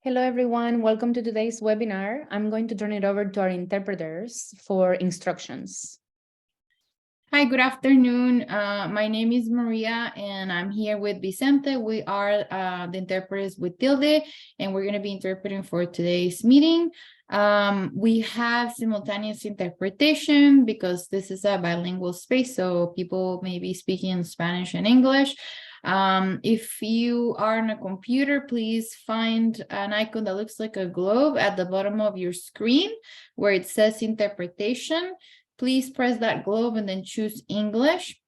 Hello, everyone. Welcome to today's webinar. I'm going to turn it over to our interpreters for instructions. Hi, good afternoon. My name is Maria and I'm here with Vicente. We are the interpreters with Tilde, and we're going to be interpreting for today's meeting. We have simultaneous interpretation because this is a bilingual space, so people may be speaking Spanish and English. If you are on a computer, please find an icon that looks like a globe at the bottom of your screen where it says interpretation. Please press that globe and then choose English.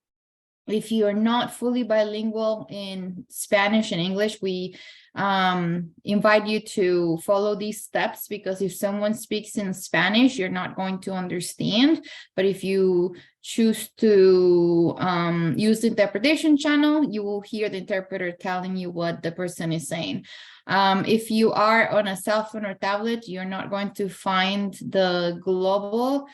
If you are not fully bilingual in Spanish and English, we invite you to follow these steps, because if someone speaks in Spanish, you're not going to understand. But if you choose to use the interpretation channel, you will hear the interpreter telling you what the person is saying. If you are on a cell phone or tablet, you're not going to find the globe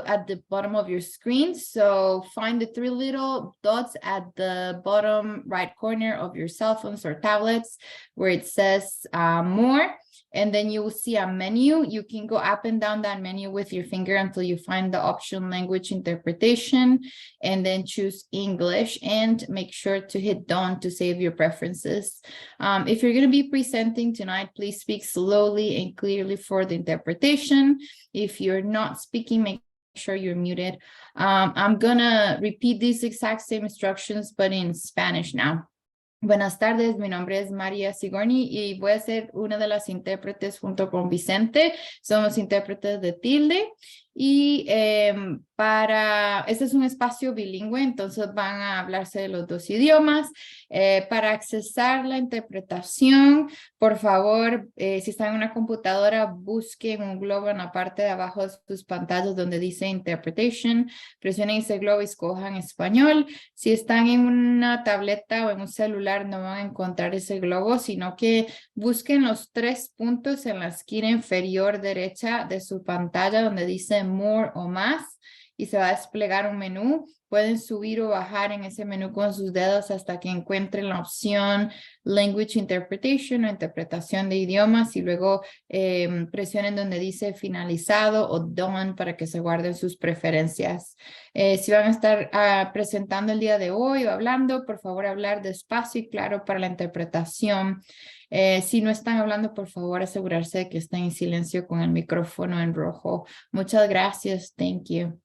at the bottom of your screen. So find the three little dots at the bottom right corner of your cell phones or tablets where it says more, and then you will see a menu. You can go up and down that menu with your finger until you find the option language interpretation, and then choose English and make sure to hit done to save your preferences. If you're going to be presenting tonight, please speak slowly and clearly for the interpretation. If you're not speaking, make sure you're muted. I'm gonna repeat these exact same instructions, but in Spanish now. Buenas tardes, mi nombre es María Sigorni y voy a ser una de las intérpretes junto con Vicente. Somos intérpretes de Tilde. Y este es un espacio bilingüe, entonces van a hablarse de los dos idiomas. Para accesar la interpretación, por favor, si están en una computadora, busquen un globo en la parte de abajo de sus pantallas donde dice Interpretation. Presionen ese globo y escojan español. Si están en una tableta o en un celular, no van a encontrar ese globo, sino que busquen los 3 puntos en la esquina inferior derecha de su pantalla donde dice More o más, y se va a desplegar un menú. Pueden subir o bajar en ese menú con sus dedos hasta que encuentren la opción Language Interpretation o interpretación de idiomas, y luego presionen donde dice finalizado o done para que se guarden sus preferencias. Si van a estar presentando el día de hoy o hablando, por favor hablar despacio y claro para la interpretación. Si no están hablando, por favor asegurarse de que estén en silencio con el micrófono en rojo. Muchas gracias. Thank you.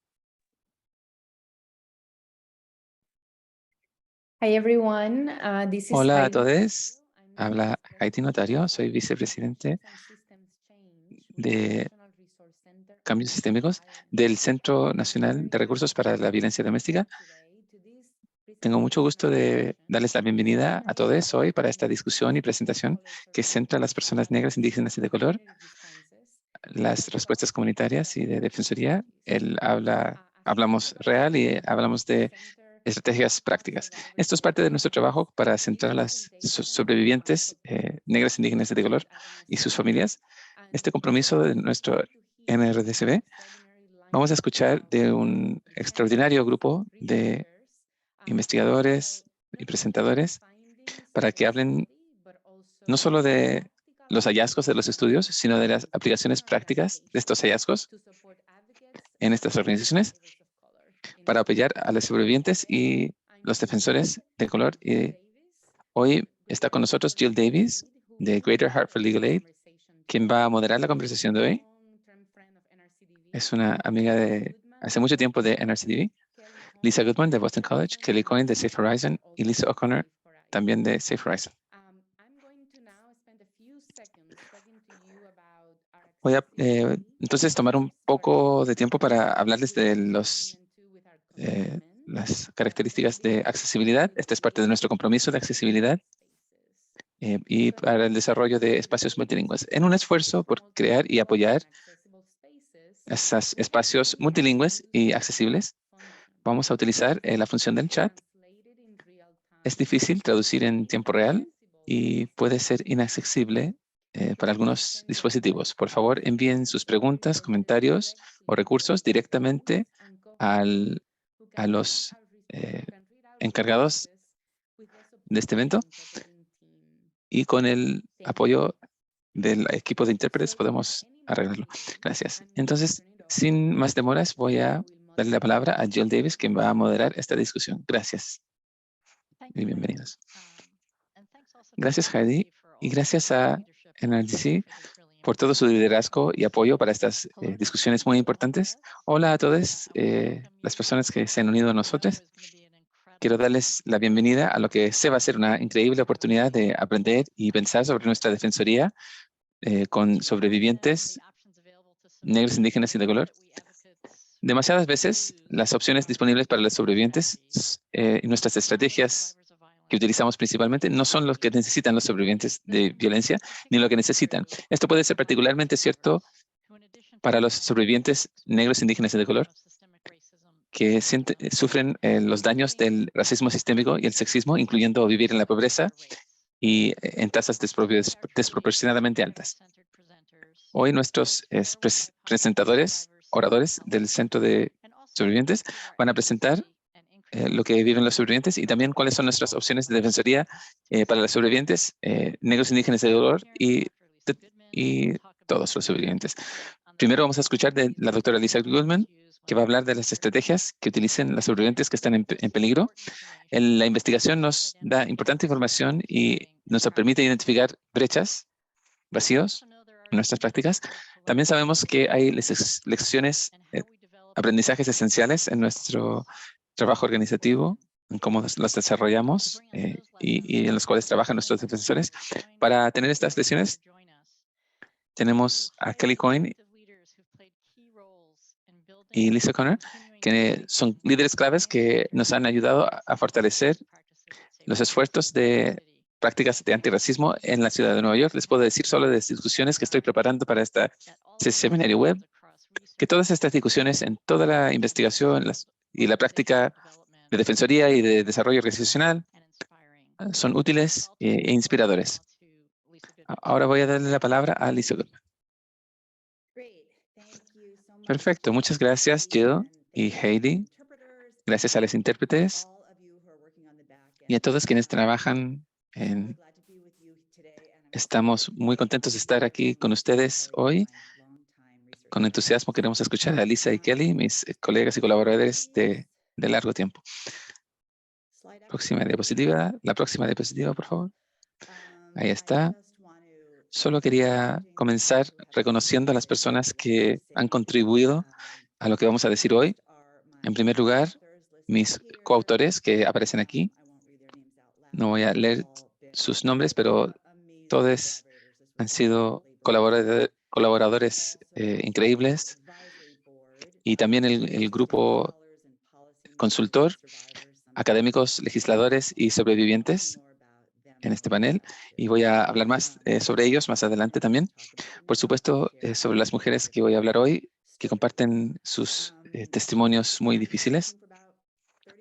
Hi, everyone. This is Hola a Heidi. todos. Habla Heidi Notario. Soy vicepresidente de Cambios Sistémicos del Centro Nacional de Recursos para la Violencia Doméstica. Tengo mucho gusto de darles la bienvenida a todos hoy para esta discusión y presentación que centra a las personas negras, indígenas y de color, las respuestas comunitarias y de defensoría. Hablamos real y hablamos de estrategias prácticas. Esto es parte de nuestro trabajo para centrar a las sobrevivientes negras, indígenas y de color y sus familias. Este compromiso de nuestro MRDCB, vamos a escuchar de un extraordinario grupo de investigadores y presentadores para que hablen no solo de los hallazgos de los estudios, sino de las aplicaciones prácticas de estos hallazgos en estas organizaciones para apoyar a los sobrevivientes y los defensores de color. Y hoy está con nosotros Jill Davis, de Greater Hartford Legal Aid, quien va a moderar la conversación de hoy. Es una amiga de hace mucho tiempo de NRCDV. Lisa Goodman, de Boston College, Kelly Coyne, de Safe Horizon, y Lisa O'Connor, también de Safe Horizon. Voy a entonces tomar un poco de tiempo para hablarles de las características de accesibilidad. Esta es parte de nuestro compromiso de accesibilidad y para el desarrollo de espacios multilingües, en un esfuerzo por crear y apoyar esos espacios multilingües y accesibles. Vamos a utilizar la función del chat. Es difícil traducir en tiempo real y puede ser inaccesible para algunos dispositivos. Por favor, envíen sus preguntas, comentarios o recursos directamente a los encargados de este evento, y con el apoyo del equipo de intérpretes podemos arreglarlo. Gracias. Entonces, sin más demoras, voy a darle la palabra a Jill Davis, quien va a moderar esta discusión. Gracias y bienvenidos. Gracias, Heidi, y gracias a NRDC por todo su liderazgo y apoyo para estas discusiones muy importantes. Hola a todas las personas que se han unido a nosotros. Quiero darles la bienvenida a lo que se va a ser una increíble oportunidad de aprender y pensar sobre nuestra defensoría con sobrevivientes negros, indígenas y de color. Demasiadas veces, las opciones disponibles para los sobrevivientes y nuestras estrategias que utilizamos principalmente no son los que necesitan los sobrevivientes de violencia, ni lo que necesitan. Esto puede ser particularmente cierto para los sobrevivientes negros, indígenas y de color, que sufren los daños del racismo sistémico y el sexismo, incluyendo vivir en la pobreza y en tasas desproporcionadamente altas. Hoy nuestros presentadores, oradores del Centro de Sobrevivientes van a presentar lo que viven los sobrevivientes y también cuáles son nuestras opciones de defensoría para los sobrevivientes negros, indígenas y de dolor y todos los sobrevivientes. Primero vamos a escuchar de la doctora Lisa Goodman, que va a hablar de las estrategias que utilicen los sobrevivientes que están en peligro. La investigación nos da importante información y nos permite identificar brechas, vacíos en nuestras prácticas. También sabemos que hay lecciones, aprendizajes esenciales en nuestro trabajo organizativo, en cómo los desarrollamos y en los cuales trabajan nuestros defensores. Para tener estas lecciones, tenemos a Kelly Coyne y Lisa Connor, que son líderes claves que nos han ayudado a fortalecer los esfuerzos de prácticas de antirracismo en la ciudad de Nueva York. Les puedo decir solo de las discusiones que estoy preparando para este seminario web, que todas estas discusiones en toda la investigación y la práctica de defensoría y de desarrollo organizacional son útiles e inspiradores. Ahora voy a darle la palabra a Lisa Goodman. Perfecto, muchas gracias Jill y Heidi. Gracias a los intérpretes y a todos quienes trabajan Estamos muy contentos de estar aquí con ustedes hoy. Con entusiasmo queremos escuchar a Lisa y Kelly, mis colegas y colaboradores de largo tiempo. Próxima diapositiva. La próxima diapositiva, por favor. Ahí está. Solo quería comenzar reconociendo a las personas que han contribuido a lo que vamos a decir hoy. En primer lugar, mis coautores que aparecen aquí. No voy a leer sus nombres, pero todos han sido colaboradores increíbles. Y también el grupo consultor, académicos, legisladores y sobrevivientes en este panel. Y voy a hablar más sobre ellos más adelante también. Por supuesto, sobre las mujeres que voy a hablar hoy, que comparten sus testimonios muy difíciles.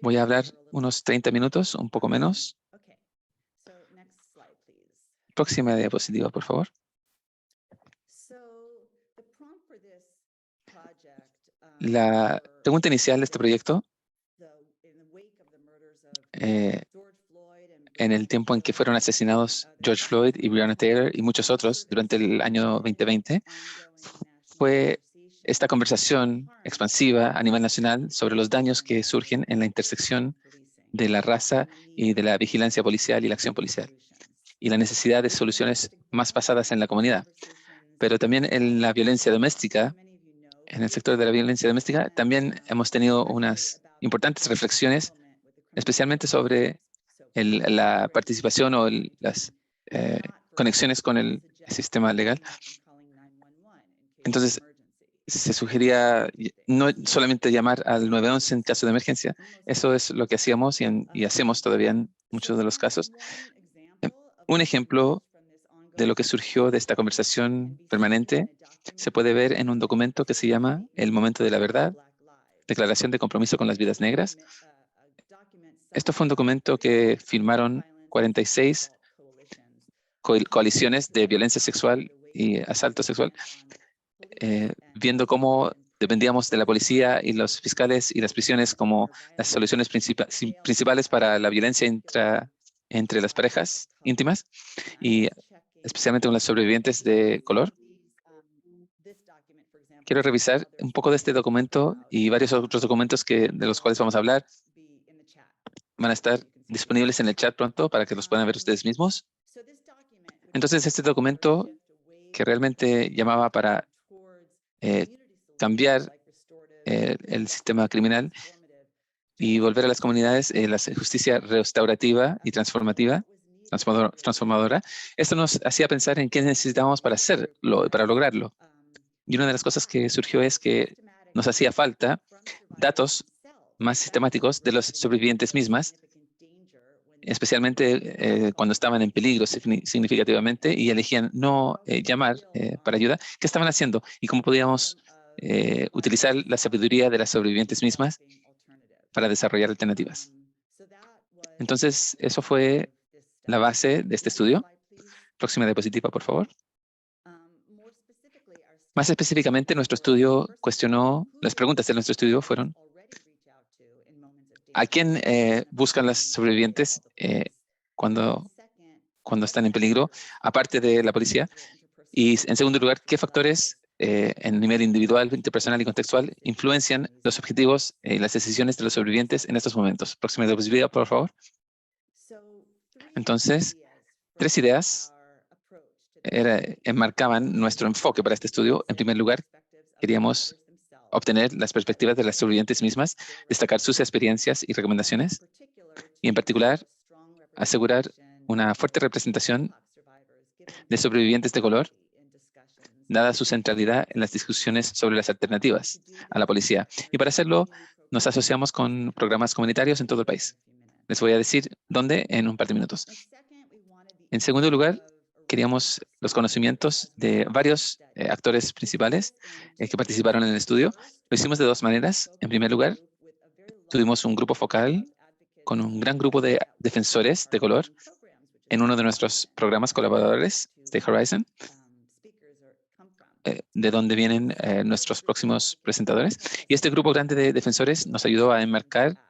Voy a hablar unos 30 minutos, un poco menos. Próxima diapositiva, por favor. La pregunta inicial de este proyecto, en el tiempo en que fueron asesinados George Floyd y Breonna Taylor y muchos otros durante el año 2020, fue esta conversación expansiva a nivel nacional sobre los daños que surgen en la intersección de la raza y de la vigilancia policial y la acción policial, y la necesidad de soluciones más basadas en la comunidad. Pero también en la violencia doméstica, en el sector de la violencia doméstica, también hemos tenido unas importantes reflexiones, especialmente sobre la participación o las conexiones con el sistema legal. Entonces, se sugería no solamente llamar al 911 en caso de emergencia. Eso es lo que hacíamos y hacemos todavía en muchos de los casos. Un ejemplo de lo que surgió de esta conversación permanente se puede ver en un documento que se llama El Momento de la Verdad, Declaración de Compromiso con las Vidas Negras. Esto fue un documento que firmaron 46 coaliciones de violencia sexual y asalto sexual, viendo cómo dependíamos de la policía y los fiscales y las prisiones como las soluciones principales para la violencia entre las parejas íntimas. Y especialmente con las sobrevivientes de color. Quiero revisar un poco de este documento y varios otros documentos de los cuales vamos a hablar. Van a estar disponibles en el chat pronto para que los puedan ver ustedes mismos. Entonces, este documento que realmente llamaba para cambiar el sistema criminal y volver a las comunidades la justicia restaurativa y transformadora. Esto nos hacía pensar en qué necesitábamos para hacerlo, para lograrlo. Y una de las cosas que surgió es que nos hacía falta datos más sistemáticos de los sobrevivientes mismas, especialmente cuando estaban en peligro significativamente y elegían no llamar para ayuda. ¿Qué estaban haciendo? Y cómo podíamos utilizar la sabiduría de las sobrevivientes mismas para desarrollar alternativas. Entonces, eso fue la base de este estudio. Próxima diapositiva, por favor. Más específicamente, nuestro estudio cuestionó, las preguntas de nuestro estudio fueron: ¿a quién buscan las sobrevivientes cuando están en peligro, aparte de la policía? Y en segundo lugar, ¿qué factores en nivel individual, interpersonal y contextual influencian los objetivos y las decisiones de los sobrevivientes en estos momentos? Próxima diapositiva, por favor. Entonces, 3 ideas enmarcaban nuestro enfoque para este estudio. En primer lugar, queríamos obtener las perspectivas de las sobrevivientes mismas, destacar sus experiencias y recomendaciones, y en particular, asegurar una fuerte representación de sobrevivientes de color, dada su centralidad en las discusiones sobre las alternativas a la policía. Y para hacerlo, nos asociamos con programas comunitarios en todo el país. Les voy a decir dónde en un par de minutos. En segundo lugar, queríamos los conocimientos de varios actores principales que participaron en el estudio. Lo hicimos de 2 maneras. En primer lugar, tuvimos un grupo focal con un gran grupo de defensores de color en uno de nuestros programas colaboradores, Stay Horizon, de donde vienen nuestros próximos presentadores. Y este grupo grande de defensores nos ayudó a enmarcar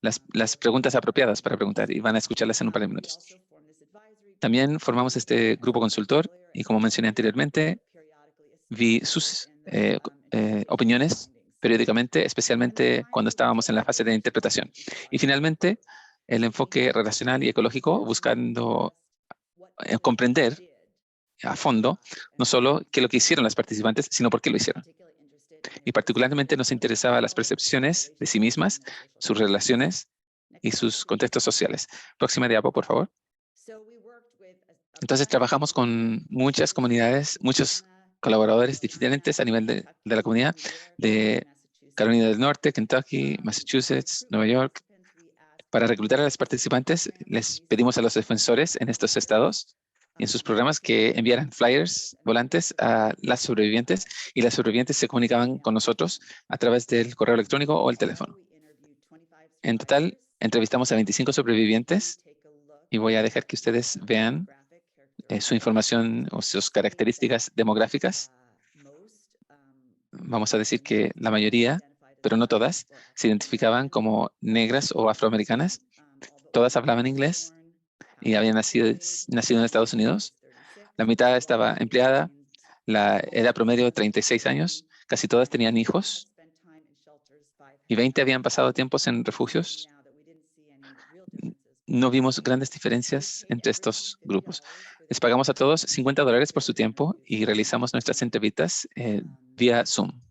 las preguntas apropiadas para preguntar, y van a escucharlas en un par de minutos. También formamos este grupo consultor y, como mencioné anteriormente, vi sus opiniones periódicamente, especialmente cuando estábamos en la fase de interpretación. Y finalmente, el enfoque relacional y ecológico, buscando comprender a fondo no solo qué es lo que hicieron las participantes, sino por qué lo hicieron. Y particularmente nos interesaba las percepciones de sí mismas, sus relaciones y sus contextos sociales. Próxima diapo, por favor. Entonces, trabajamos con muchas comunidades, muchos colaboradores diferentes a nivel de la comunidad de Carolina del Norte, Kentucky, Massachusetts, Nueva York. Para reclutar a las participantes, les pedimos a los defensores en estos estados y en sus programas que enviaran flyers, volantes a las sobrevivientes, y las sobrevivientes se comunicaban con nosotros a través del correo electrónico o el teléfono. En total, entrevistamos a 25 sobrevivientes y voy a dejar que ustedes vean su información o sus características demográficas. Vamos a decir que la mayoría, pero no todas, se identificaban como negras o afroamericanas. Todas hablaban inglés y habían nacido en Estados Unidos. La mitad estaba empleada, la edad promedio de 36 años, casi todas tenían hijos y 20 habían pasado tiempos en refugios. No vimos grandes diferencias entre estos grupos. Les pagamos a todos $50 por su tiempo y realizamos nuestras entrevistas vía Zoom.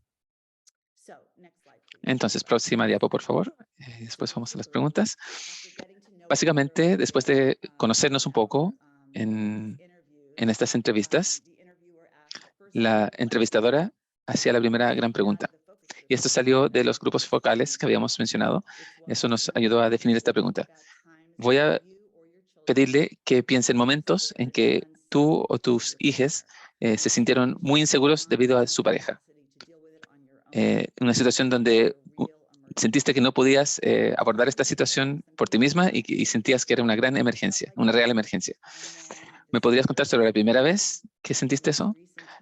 Entonces, próxima diapo, por favor. Después vamos a las preguntas. Básicamente, después de conocernos un poco en estas entrevistas, la entrevistadora hacía la primera gran pregunta. Y esto salió de los grupos focales que habíamos mencionado. Eso nos ayudó a definir esta pregunta. Voy a pedirle que piense en momentos en que tú o tus hijos se sintieron muy inseguros debido a su pareja. Una situación donde sentiste que no podías abordar esta situación por ti misma y sentías que era una gran emergencia, una real emergencia. ¿Me podrías contar sobre la primera vez que sentiste eso?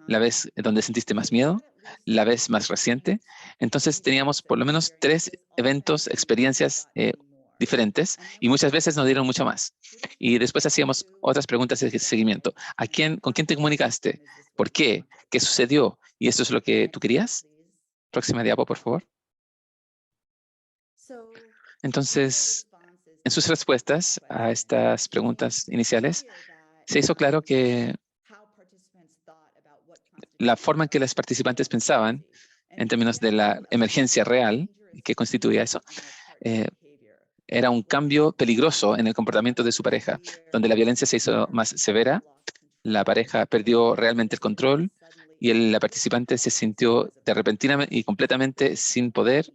¿La vez donde sentiste más miedo? ¿La vez más reciente? Entonces teníamos por lo menos 3 eventos, experiencias diferentes y muchas veces nos dieron mucho más. Y después hacíamos otras preguntas de seguimiento. ¿Con quién te comunicaste? ¿Por qué? ¿Qué sucedió? ¿Y esto es lo que tú querías? Próxima diapo, por favor. Entonces, en sus respuestas a estas preguntas iniciales, se hizo claro que la forma en que los participantes pensaban en términos de la emergencia real que constituía eso, era un cambio peligroso en el comportamiento de su pareja, donde la violencia se hizo más severa, la pareja perdió realmente el control y la participante se sintió de repentinamente y completamente sin poder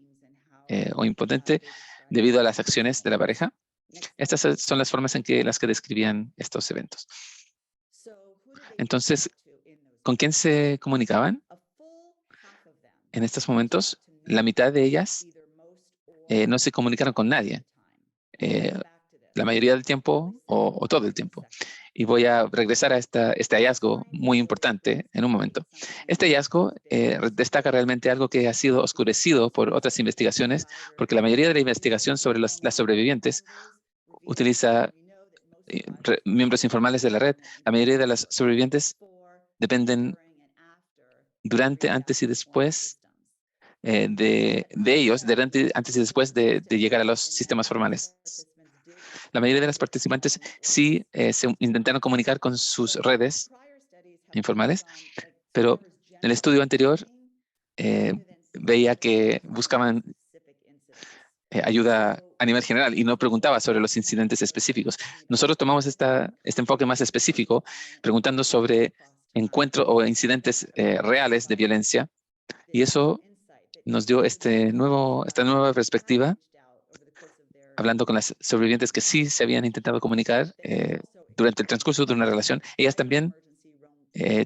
o impotente debido a las acciones de la pareja. Estas son las formas en que las que describían estos eventos. Entonces, ¿con quién se comunicaban? En estos momentos, la mitad de ellas no se comunicaron con nadie, la mayoría del tiempo o todo el tiempo. Y voy a regresar a este hallazgo muy importante en un momento. Este hallazgo destaca realmente algo que ha sido oscurecido por otras investigaciones, porque la mayoría de la investigación sobre las sobrevivientes utiliza miembros informales de la red. La mayoría de las sobrevivientes dependen durante, antes y después de ellos, antes y después de llegar a los sistemas formales. La mayoría de las participantes sí se intentaron comunicar con sus redes informales, pero el estudio anterior veía que buscaban ayuda a nivel general y no preguntaba sobre los incidentes específicos. Nosotros tomamos este enfoque más específico, preguntando sobre encuentros o incidentes reales de violencia, y eso nos dio esta nueva perspectiva, hablando con las sobrevivientes que sí se habían intentado comunicar durante el transcurso de una relación. Ellas también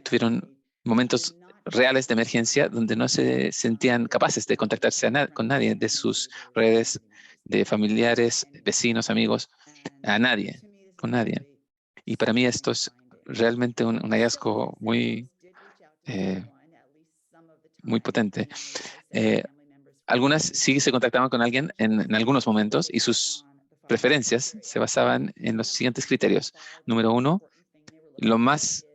tuvieron momentos reales de emergencia donde no se sentían capaces de contactarse con nadie de sus redes, de familiares, vecinos, amigos, con nadie. Y para mí esto es realmente un hallazgo muy, muy potente. Algunas sí se contactaban con alguien en algunos momentos y sus preferencias se basaban en los siguientes criterios. Número uno, lo más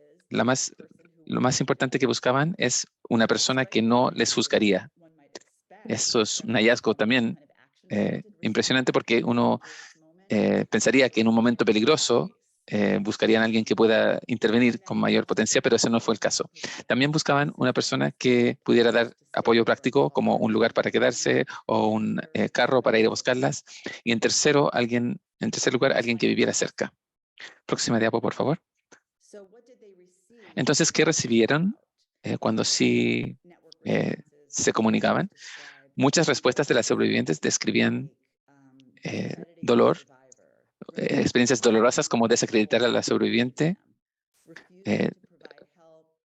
importante que buscaban es una persona que no les juzgaría. Esto es un hallazgo también impresionante porque uno pensaría que en un momento peligroso buscarían a alguien que pueda intervenir con mayor potencia, pero ese no fue el caso. También buscaban una persona que pudiera dar apoyo práctico, como un lugar para quedarse o un carro para ir a buscarlas. Y en tercer lugar, alguien que viviera cerca. Próxima diapo, por favor. Entonces, ¿qué recibieron cuando sí se comunicaban? Muchas respuestas de las sobrevivientes describían dolor, experiencias dolorosas como desacreditar a la sobreviviente,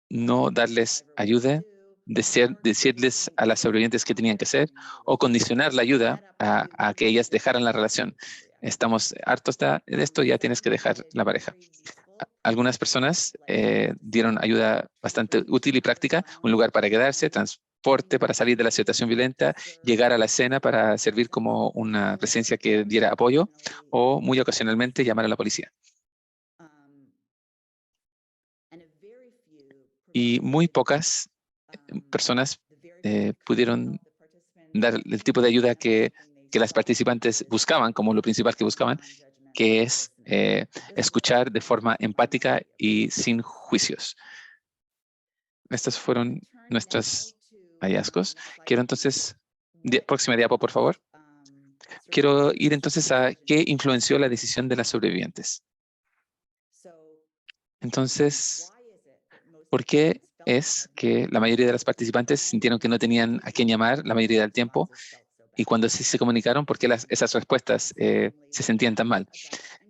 no darles ayuda, decirles a las sobrevivientes qué tenían que hacer o condicionar la ayuda a que ellas dejaran la relación. Estamos hartos de esto, ya tienes que dejar la pareja. Algunas personas dieron ayuda bastante útil y práctica, un lugar para quedarse, transporte para salir de la situación violenta, llegar a la escena para servir como una presencia que diera apoyo o muy ocasionalmente llamar a la policía. Y muy pocas personas pudieron dar el tipo de ayuda que las participantes buscaban, como lo principal que buscaban, que es escuchar de forma empática y sin juicios. Estos fueron nuestros hallazgos. Quiero entonces, próxima diapo, por favor. Quiero ir entonces a qué influenció la decisión de las sobrevivientes. Entonces, ¿por qué es que la mayoría de las participantes sintieron que no tenían a quién llamar la mayoría del tiempo? Y cuando sí se comunicaron, ¿por qué esas respuestas se sentían tan mal?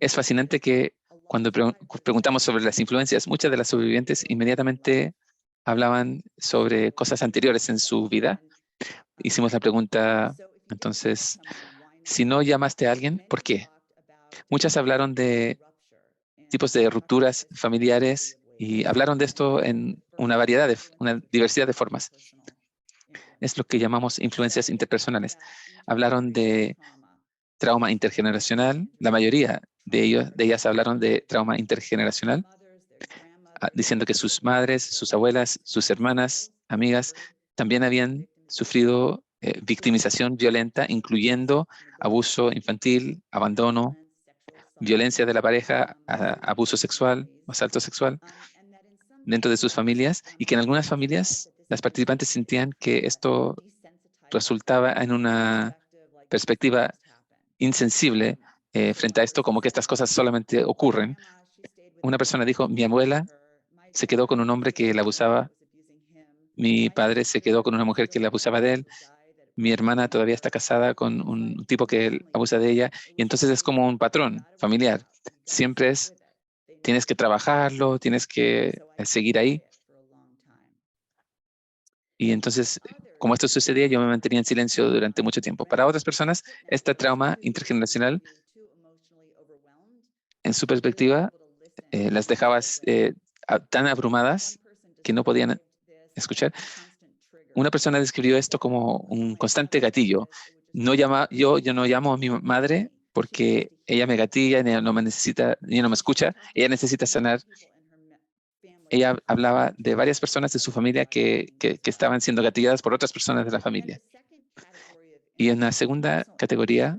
Es fascinante que cuando preguntamos sobre las influencias, muchas de las sobrevivientes inmediatamente hablaban sobre cosas anteriores en su vida. Hicimos la pregunta, entonces, si no llamaste a alguien, ¿por qué? Muchas hablaron de tipos de rupturas familiares y hablaron de esto en una diversidad de formas. Es lo que llamamos influencias interpersonales. Hablaron de trauma intergeneracional. La mayoría de ellas hablaron de trauma intergeneracional, diciendo que sus madres, sus abuelas, sus hermanas, amigas, también habían sufrido victimización violenta, incluyendo abuso infantil, abandono, violencia de la pareja, abuso sexual, asalto sexual dentro de sus familias, y que en algunas familias las participantes sentían que esto resultaba en una perspectiva insensible frente a esto, como que estas cosas solamente ocurren. Una persona dijo: mi abuela se quedó con un hombre que la abusaba, mi padre se quedó con una mujer que la abusaba de él, mi hermana todavía está casada con un tipo que él abusa de ella, y entonces es como un patrón familiar. Siempre tienes que trabajarlo, tienes que seguir ahí. Y entonces, como esto sucedía, yo me mantenía en silencio durante mucho tiempo. Para otras personas, este trauma intergeneracional, en su perspectiva, las dejaba tan abrumadas que no podían escuchar. Una persona describió esto como un constante gatillo. Yo no llamo a mi madre porque ella me gatilla, ella no me necesita, ella no me escucha, ella necesita sanar. Ella hablaba de varias personas de su familia que estaban siendo gatilladas por otras personas de la familia. Y en la segunda categoría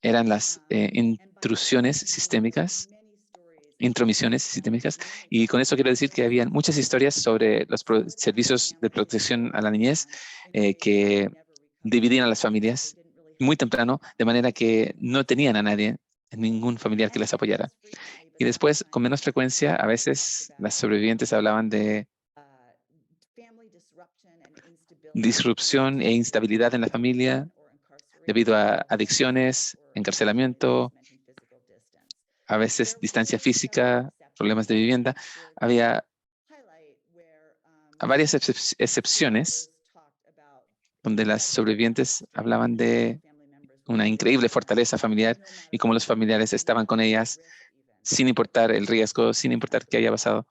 eran las intrusiones sistémicas, intromisiones sistémicas, y con eso quiero decir que habían muchas historias sobre los servicios de protección a la niñez que dividían a las familias muy temprano, de manera que no tenían a nadie, ningún familiar que les apoyara. Y después, con menos frecuencia, a veces las sobrevivientes hablaban de disrupción e instabilidad en la familia debido a adicciones, encarcelamiento, a veces distancia física, problemas de vivienda. Había varias excepciones donde las sobrevivientes hablaban de una increíble fortaleza familiar y cómo los familiares estaban con ellas sin importar el riesgo, sin importar qué haya pasado.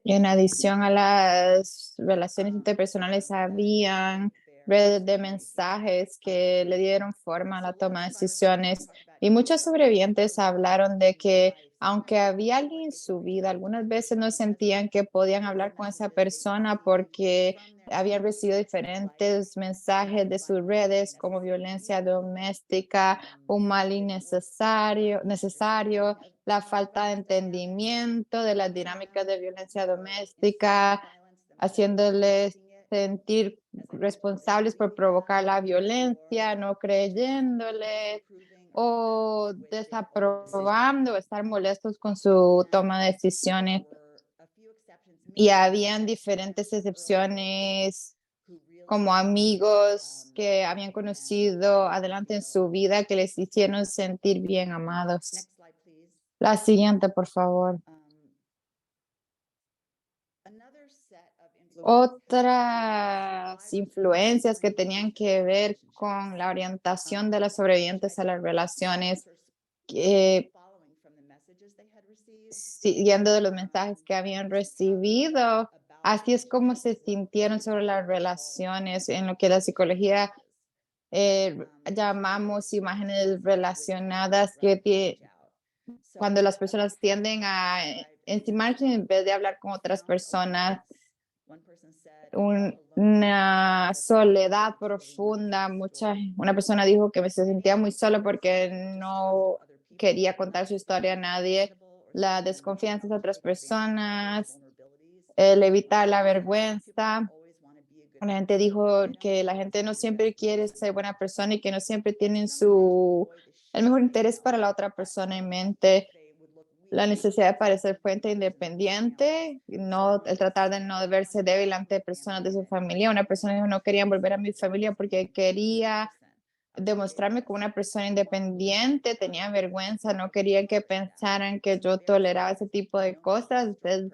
Y en adición a las relaciones interpersonales, habían redes de mensajes que le dieron forma a la toma de decisiones. Y muchos sobrevivientes hablaron de que aunque había alguien en su vida, algunas veces no sentían que podían hablar con esa persona porque habían recibido diferentes mensajes de sus redes como violencia doméstica, un mal necesario, la falta de entendimiento de las dinámicas de violencia doméstica, haciéndoles sentir responsables por provocar la violencia, no creyéndole o desaprobando, estar molestos con su toma de decisiones. Y habían diferentes excepciones como amigos que habían conocido adelante en su vida que les hicieron sentir bien amados. La siguiente, por favor. Otras influencias que tenían que ver con la orientación de las sobrevivientes a las relaciones, siguiendo de los mensajes que habían recibido, así es como se sintieron sobre las relaciones, en lo que la psicología llamamos imágenes relacionadas, cuando las personas tienden a encimarse en vez de hablar con otras personas, una soledad profunda. Una persona dijo que se sentía muy sola porque no quería contar su historia a nadie, la desconfianza de otras personas, el evitar la vergüenza. La gente dijo que la gente no siempre quiere ser buena persona y que no siempre tienen el mejor interés para la otra persona en mente. La necesidad de parecer fuente independiente, el tratar de no verse débil ante personas de su familia. Una persona dijo: no quería volver a mi familia porque quería demostrarme como una persona independiente, tenía vergüenza, no quería que pensaran que yo toleraba ese tipo de cosas. Es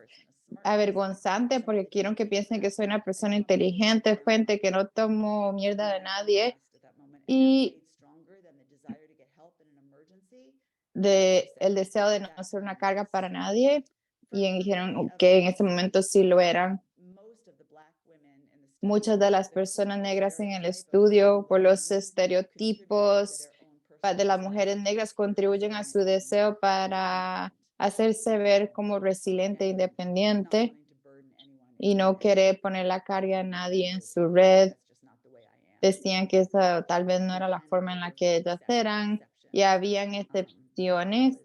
avergonzante porque quiero que piensen que soy una persona inteligente, fuente, que no tomo mierda de nadie. Y el deseo de no ser una carga para nadie. y dijeron que en ese momento sí lo eran. Muchas de las personas negras en el estudio, por los estereotipos de las mujeres negras, contribuyen a su deseo para hacerse ver como resiliente e independiente y no querer poner la carga a nadie en su red. Decían que esa tal vez no era la forma en la que ellas eran y habían excepciones,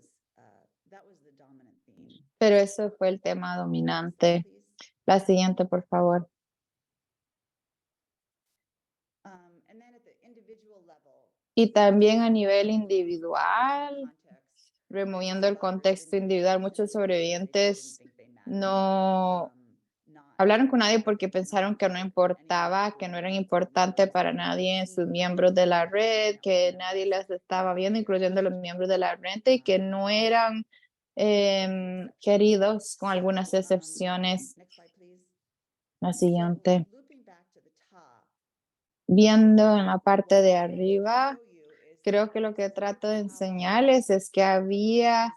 pero eso fue el tema dominante. La siguiente, por favor. Y también a nivel individual, removiendo el contexto individual, muchos sobrevivientes no hablaron con nadie porque pensaron que no importaba, que no eran importantes para nadie sus miembros de la red, que nadie las estaba viendo, incluyendo los miembros de la red, y que no eran queridos, con algunas excepciones. La siguiente. Viendo en la parte de arriba, creo que lo que trato de enseñarles es que había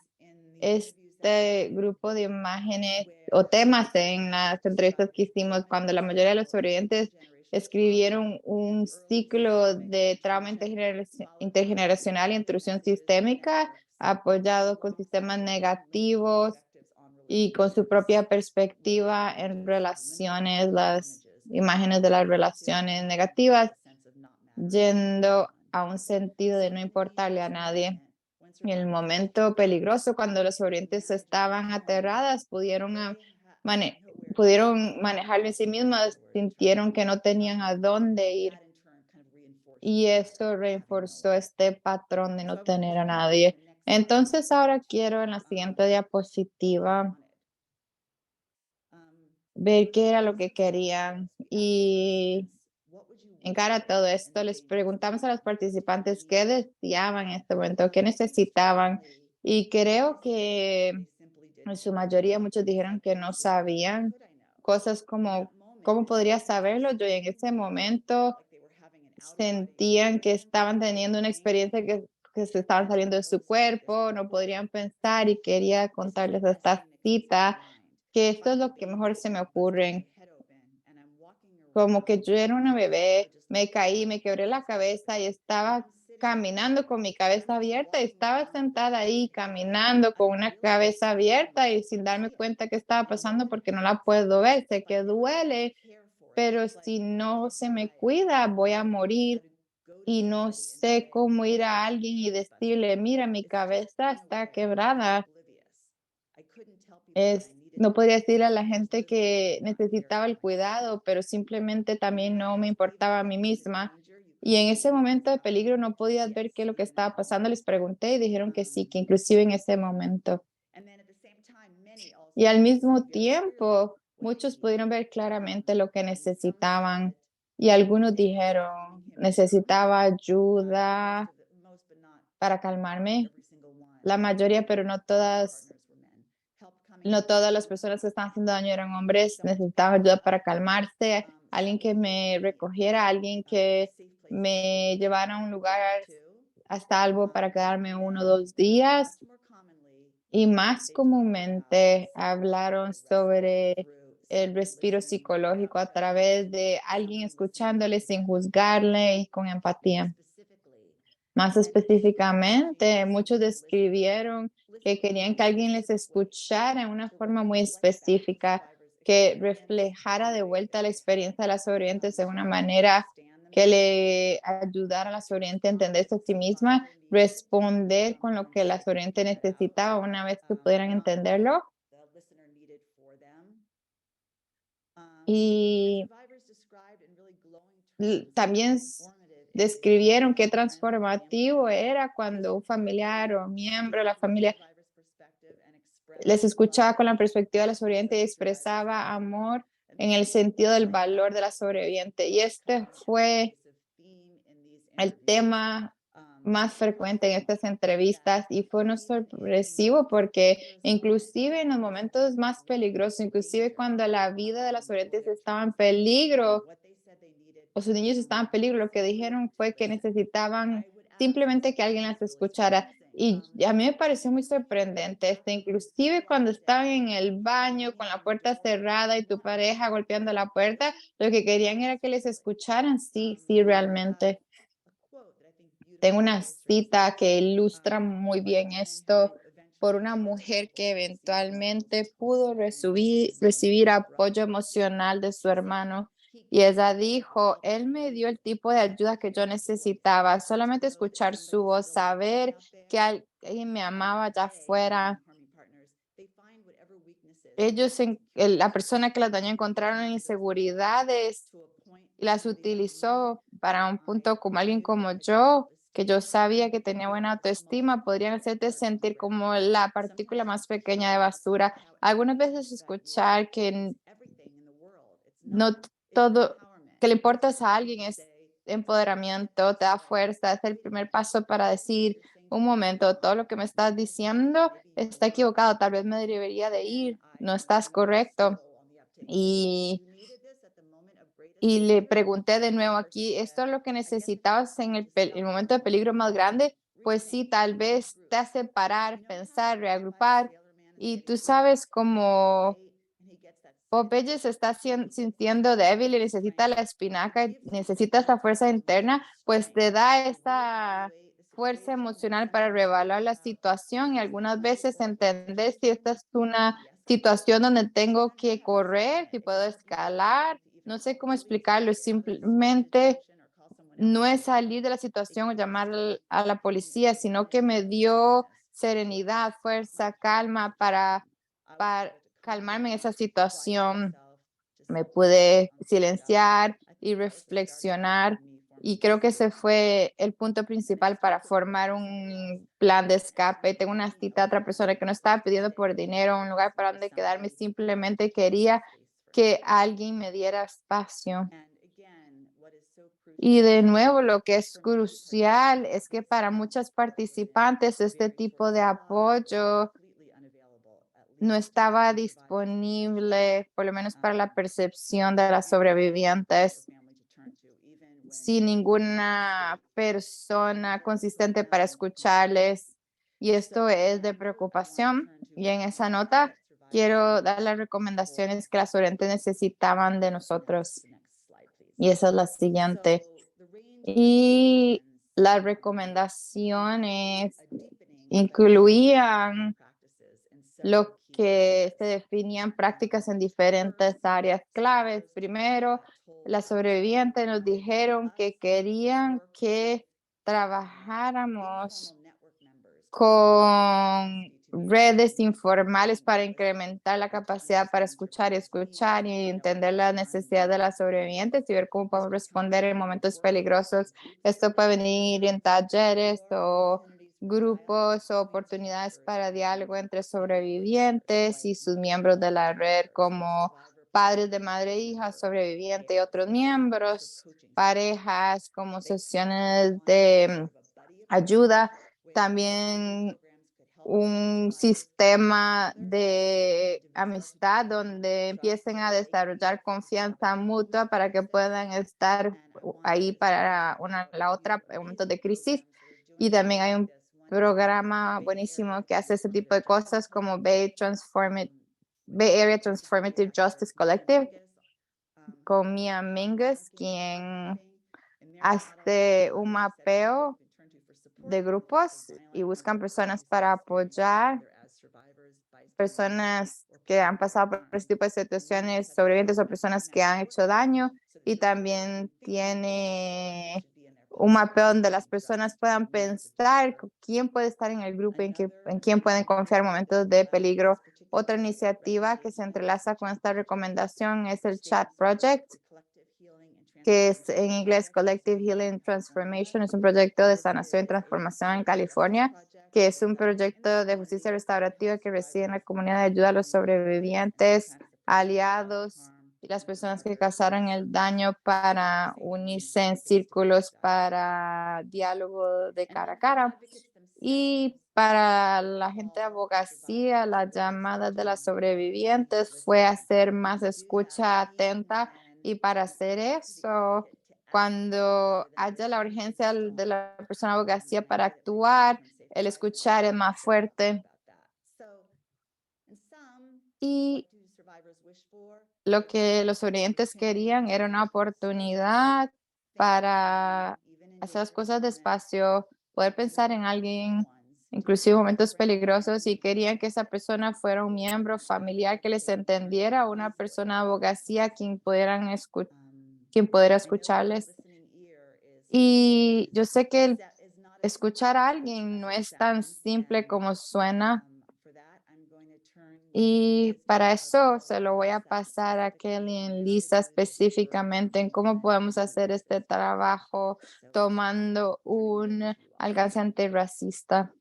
este grupo de imágenes o temas en las entrevistas que hicimos cuando la mayoría de los sobrevivientes escribieron un ciclo de trauma intergeneracional y intrusión sistémica apoyado con sistemas negativos y con su propia perspectiva en relaciones, las imágenes de las relaciones negativas, yendo a un sentido de no importarle a nadie. En el momento peligroso, cuando los sobrevivientes estaban aterradas, pudieron manejarlo en sí mismas, sintieron que no tenían a dónde ir. Y esto reforzó este patrón de no tener a nadie. Entonces, ahora quiero en la siguiente diapositiva ver qué era lo que querían. Y en cara a todo esto, les preguntamos a los participantes qué deseaban en este momento, qué necesitaban. Y creo que en su mayoría muchos dijeron que no sabían cosas como, ¿cómo podría saberlo? Yo en ese momento sentían que estaban teniendo una experiencia que se estaban saliendo de su cuerpo, no podrían pensar y quería contarles esta cita, que esto es lo que mejor se me ocurre. Como que yo era una bebé, me caí, me quebré la cabeza y estaba caminando con mi cabeza abierta y estaba sentada ahí caminando con una cabeza abierta y sin darme cuenta qué estaba pasando porque no la puedo ver. Sé que duele, pero si no se me cuida, voy a morir y no sé cómo ir a alguien y decirle, mira, mi cabeza está quebrada. No podría decirle a la gente que necesitaba el cuidado, pero simplemente también no me importaba a mí misma. Y en ese momento de peligro no podía ver qué es lo que estaba pasando. Les pregunté y dijeron que sí, que inclusive en ese momento. Y al mismo tiempo, muchos pudieron ver claramente lo que necesitaban. Y algunos dijeron, necesitaba ayuda para calmarme. La mayoría, pero no todas las personas que estaban haciendo daño eran hombres, necesitaban ayuda para calmarse, alguien que me recogiera, alguien que me llevara a un lugar a salvo para quedarme 1 o 2 días. Y más comúnmente hablaron sobre el respiro psicológico a través de alguien escuchándole sin juzgarle y con empatía. Más específicamente, muchos describieron que querían que alguien les escuchara en una forma muy específica, que reflejara de vuelta la experiencia de las sobrevivientes de una manera que le ayudara a la sobreviviente a entenderse a sí misma, responder con lo que la sobreviviente necesitaba una vez que pudieran entenderlo. Y también describieron qué transformativo era cuando un familiar o miembro de la familia les escuchaba con la perspectiva de la sobreviviente y expresaba amor en el sentido del valor de la sobreviviente. Y este fue el tema más frecuente en estas entrevistas y fue no sorpresivo porque inclusive en los momentos más peligrosos, inclusive cuando la vida de las sobrevivientes estaba en peligro, o sus niños estaban en peligro, lo que dijeron fue que necesitaban simplemente que alguien las escuchara. Y a mí me pareció muy sorprendente, inclusive cuando estaban en el baño con la puerta cerrada y tu pareja golpeando la puerta, lo que querían era que les escucharan. Sí, sí, realmente. Tengo una cita que ilustra muy bien esto por una mujer que eventualmente pudo recibir apoyo emocional de su hermano. Y ella dijo, él me dio el tipo de ayuda que yo necesitaba, solamente escuchar su voz, saber que alguien me amaba allá afuera. Ellos, la persona que las dañó, encontraron inseguridades y las utilizó para un punto como alguien como yo, que yo sabía que tenía buena autoestima, podrían hacerte sentir como la partícula más pequeña de basura. Algunas veces escuchar que no todo, que le importas a alguien es empoderamiento, te da fuerza, es el primer paso para decir, un momento, todo lo que me estás diciendo está equivocado, tal vez me debería de ir, no estás correcto. Y y le pregunté de nuevo aquí, ¿esto es lo que necesitabas en el momento de peligro más grande? Pues sí, tal vez te hace parar, pensar, reagrupar. Y tú sabes como Popeye se está sintiendo débil y necesita la espinaca, y necesita esta fuerza interna, pues te da esa fuerza emocional para reevaluar la situación y algunas veces entender si esta es una situación donde tengo que correr, si puedo escalar, no sé cómo explicarlo, simplemente no es salir de la situación o llamar a la policía, sino que me dio serenidad, fuerza, calma para calmarme en esa situación. Me pude silenciar y reflexionar y creo que ese fue el punto principal para formar un plan de escape. Tengo una cita a otra persona que no estaba pidiendo por dinero, un lugar para donde quedarme, simplemente quería que alguien me diera espacio. Y de nuevo, lo que es crucial es que para muchas participantes este tipo de apoyo no estaba disponible, por lo menos para la percepción de las sobrevivientes, sin ninguna persona consistente para escucharles. Y esto es de preocupación. Y en esa nota quiero dar las recomendaciones que las sobrevivientes necesitaban de nosotros. Y esa es la siguiente. Y las recomendaciones incluían lo que se definían prácticas en diferentes áreas claves. Primero, las sobrevivientes nos dijeron que querían que trabajáramos con redes informales para incrementar la capacidad para escuchar y entender las necesidades de las sobrevivientes y ver cómo podemos responder en momentos peligrosos. Esto puede venir en talleres o grupos o oportunidades para diálogo entre sobrevivientes y sus miembros de la red, como padres de madre e hija sobreviviente y otros miembros, parejas, como sesiones de ayuda. También un sistema de amistad donde empiecen a desarrollar confianza mutua para que puedan estar ahí para la otra en momentos de crisis. Y también hay un programa buenísimo que hace ese tipo de cosas como Bay Area Transformative Justice Collective con Mia Mingus, quien hace un mapeo de grupos y buscan personas para apoyar personas que han pasado por este tipo de situaciones, sobrevivientes o personas que han hecho daño, y también tiene un mapeo donde las personas puedan pensar quién puede estar en el grupo y en quién pueden confiar en momentos de peligro. Otra iniciativa que se entrelaza con esta recomendación es el Chat Project, que es en inglés Collective Healing Transformation. Es un proyecto de sanación y transformación en California, que es un proyecto de justicia restaurativa que reside en la comunidad de ayuda a los sobrevivientes, aliados y las personas que causaron el daño para unirse en círculos para diálogo de cara a cara. Y para la gente de abogacía, la llamada de las sobrevivientes fue hacer más escucha atenta, y para hacer eso, cuando haya la urgencia de la persona de abogacía para actuar, el escuchar es más fuerte. Y lo que los sobrevivientes querían era una oportunidad para hacer las cosas despacio, poder pensar en alguien, inclusive momentos peligrosos, y querían que esa persona fuera un miembro familiar que les entendiera, una persona de abogacía quien quien pudiera escucharles. Y yo sé que escuchar a alguien no es tan simple como suena. Y para eso se lo voy a pasar a Kelly y Lisa específicamente en cómo podemos hacer este trabajo tomando un alcance antirracista.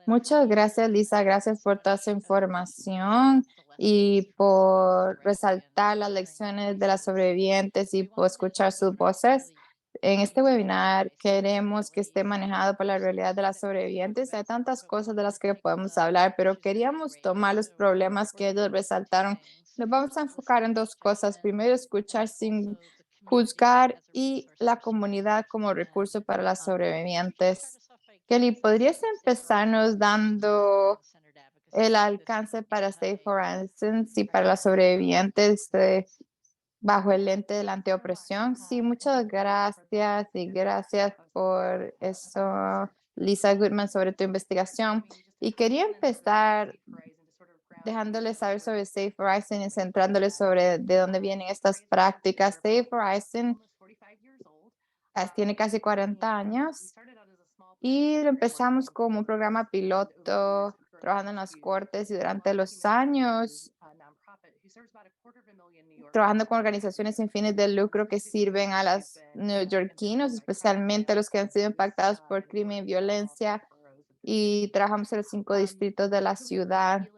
Muchas gracias, Lisa. Gracias por toda esa información y por resaltar las lecciones de las sobrevivientes y por escuchar sus voces. En este webinar queremos que esté manejado por la realidad de las sobrevivientes. Hay tantas cosas de las que podemos hablar, pero queríamos tomar los problemas que ellos resaltaron. Nos vamos a enfocar en dos cosas. Primero, escuchar sin juzgar y la comunidad como recurso para las sobrevivientes. Kelly, ¿podrías empezarnos dando el alcance para Safe Horizons y para las sobrevivientes bajo el lente de la antiopresión? Sí, muchas gracias y gracias por eso, Lisa Goodman, sobre tu investigación. Y quería empezar dejándoles saber sobre Safe Horizon y centrándoles sobre de dónde vienen estas prácticas. Safe Horizon tiene casi 40 años. Y lo empezamos como un programa piloto, trabajando en las cortes y durante los años, trabajando con organizaciones sin fines de lucro que sirven a los neoyorquinos, especialmente los que han sido impactados por crimen y violencia. Y trabajamos en los 5 distritos de la ciudad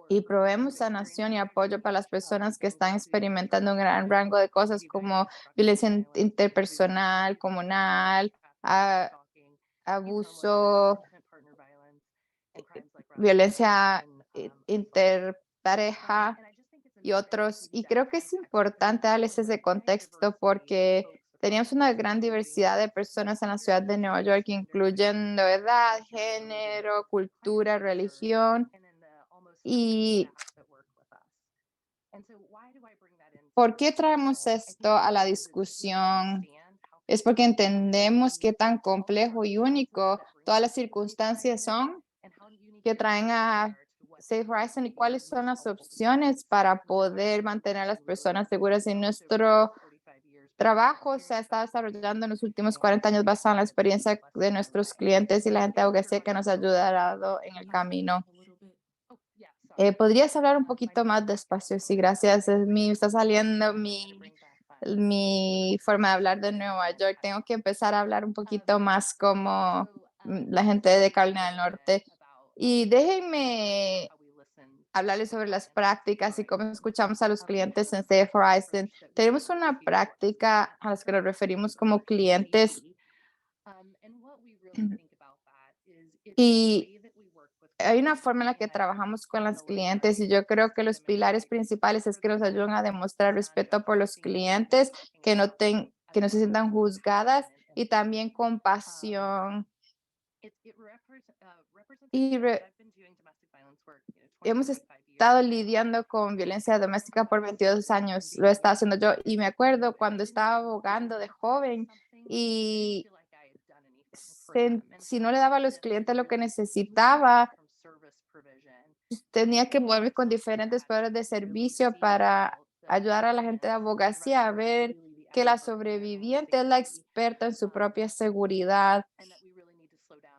y proveemos sanación y apoyo para las personas que están experimentando un gran rango de cosas como violencia interpersonal, comunal, abuso, violencia interpareja y otros. Y creo que es importante darles ese contexto porque teníamos una gran diversidad de personas en la ciudad de Nueva York, incluyendo edad, género, cultura, religión. ¿Y por qué traemos esto a la discusión? Es porque entendemos qué tan complejo y único todas las circunstancias son que traen a Safe Horizon y cuáles son las opciones para poder mantener a las personas seguras. En nuestro trabajo se ha estado desarrollando en los últimos 40 años basado en la experiencia de nuestros clientes y la gente de abogacía que nos ha ayudado en el camino. ¿Podrías hablar un poquito más despacio? Sí, gracias. Está saliendo mi forma de hablar de Nueva York. Tengo que empezar a hablar un poquito más como la gente de Carolina del Norte. Y déjenme hablarles sobre las prácticas y cómo escuchamos a los clientes en Safe Horizon. Tenemos una práctica a las que nos referimos como clientes. Y hay una forma en la que trabajamos con los clientes y yo creo que los pilares principales es que nos ayudan a demostrar respeto por los clientes, que que no se sientan juzgadas y también compasión. Y hemos estado lidiando con violencia doméstica por 22 años, lo he estado haciendo yo y me acuerdo cuando estaba abogando de joven y si no le daba a los clientes lo que necesitaba, tenía que moverme con diferentes proveedores de servicio para ayudar a la gente de abogacía a ver que la sobreviviente es la experta en su propia seguridad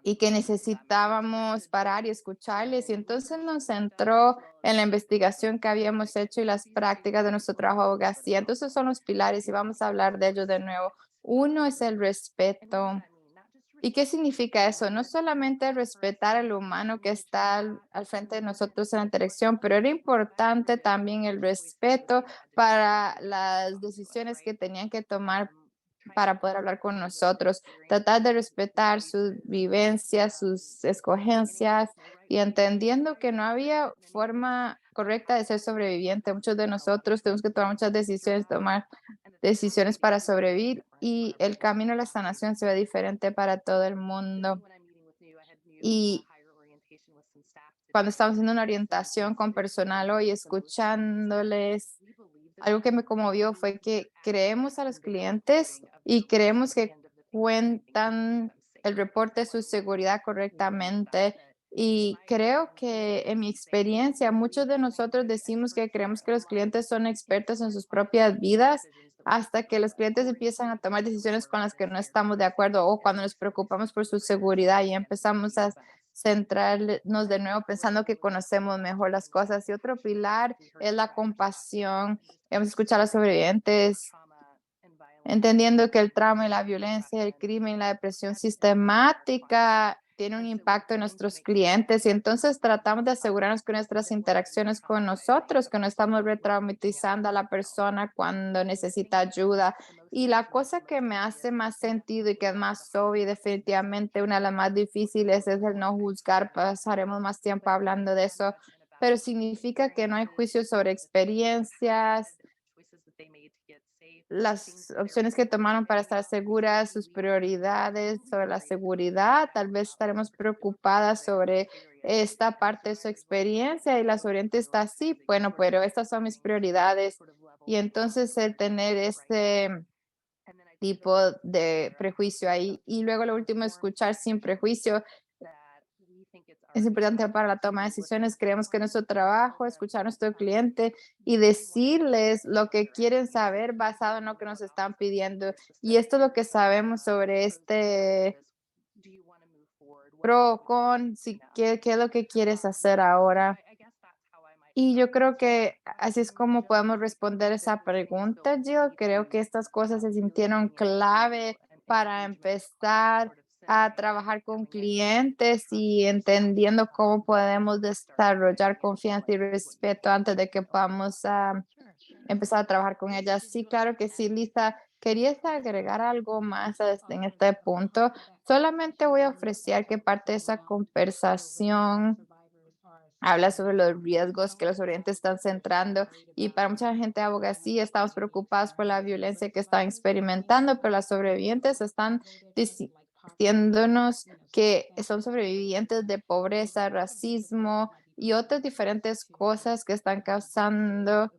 y que necesitábamos parar y escucharles. Y entonces nos centró en la investigación que habíamos hecho y las prácticas de nuestro trabajo de abogacía. Entonces son los pilares y vamos a hablar de ellos de nuevo. Uno es el respeto. ¿Y qué significa eso? No solamente respetar al humano que está al frente de nosotros en la interacción, pero era importante también el respeto para las decisiones que tenían que tomar para poder hablar con nosotros, tratar de respetar sus vivencias, sus escogencias y entendiendo que no había forma correcta de ser sobreviviente. Muchos de nosotros tenemos que tomar muchas decisiones, tomar decisiones para sobrevivir y el camino a la sanación se ve diferente para todo el mundo. Y cuando estamos haciendo una orientación con personal hoy, escuchándoles, algo que me conmovió fue que creemos a los clientes y creemos que cuentan el reporte de su seguridad correctamente. Y creo que en mi experiencia, muchos de nosotros decimos que creemos que los clientes son expertos en sus propias vidas hasta que los clientes empiezan a tomar decisiones con las que no estamos de acuerdo o cuando nos preocupamos por su seguridad y empezamos a centrarnos de nuevo pensando que conocemos mejor las cosas. Y otro pilar es la compasión. Hemos escuchado a los sobrevivientes entendiendo que el trauma y la violencia, el crimen y la depresión sistemática tiene un impacto en nuestros clientes y entonces tratamos de asegurarnos que nuestras interacciones con nosotros, que no estamos retraumatizando a la persona cuando necesita ayuda. Y la cosa que me hace más sentido y que es más obvia y definitivamente una de las más difíciles es el no juzgar. Pasaremos más tiempo hablando de eso, pero significa que no hay juicio sobre experiencias, las opciones que tomaron para estar seguras, sus prioridades sobre la seguridad. Tal vez estaremos preocupadas sobre esta parte de su experiencia y las orientes está así. Bueno, pero estas son mis prioridades. Y entonces el tener este tipo de prejuicio ahí. Y luego lo último, escuchar sin prejuicio. Es importante para la toma de decisiones. Creemos que nuestro trabajo es escuchar a nuestro cliente y decirles lo que quieren saber basado en lo que nos están pidiendo. Y esto es lo que sabemos sobre este pro, con, si, qué es lo que quieres hacer ahora. Y yo creo que así es como podemos responder esa pregunta, Jill. Creo que estas cosas se sintieron clave para empezar a trabajar con clientes y entendiendo cómo podemos desarrollar confianza y respeto antes de que podamos empezar a trabajar con ellas. Sí, claro que sí, Lisa. ¿Querías agregar algo más en este punto? Solamente voy a ofrecer que parte de esa conversación habla sobre los riesgos que los orientes están centrando y para mucha gente de abogacía estamos preocupados por la violencia que están experimentando, pero las sobrevivientes están diciéndonos que son sobrevivientes de pobreza, racismo y otras diferentes cosas que están causando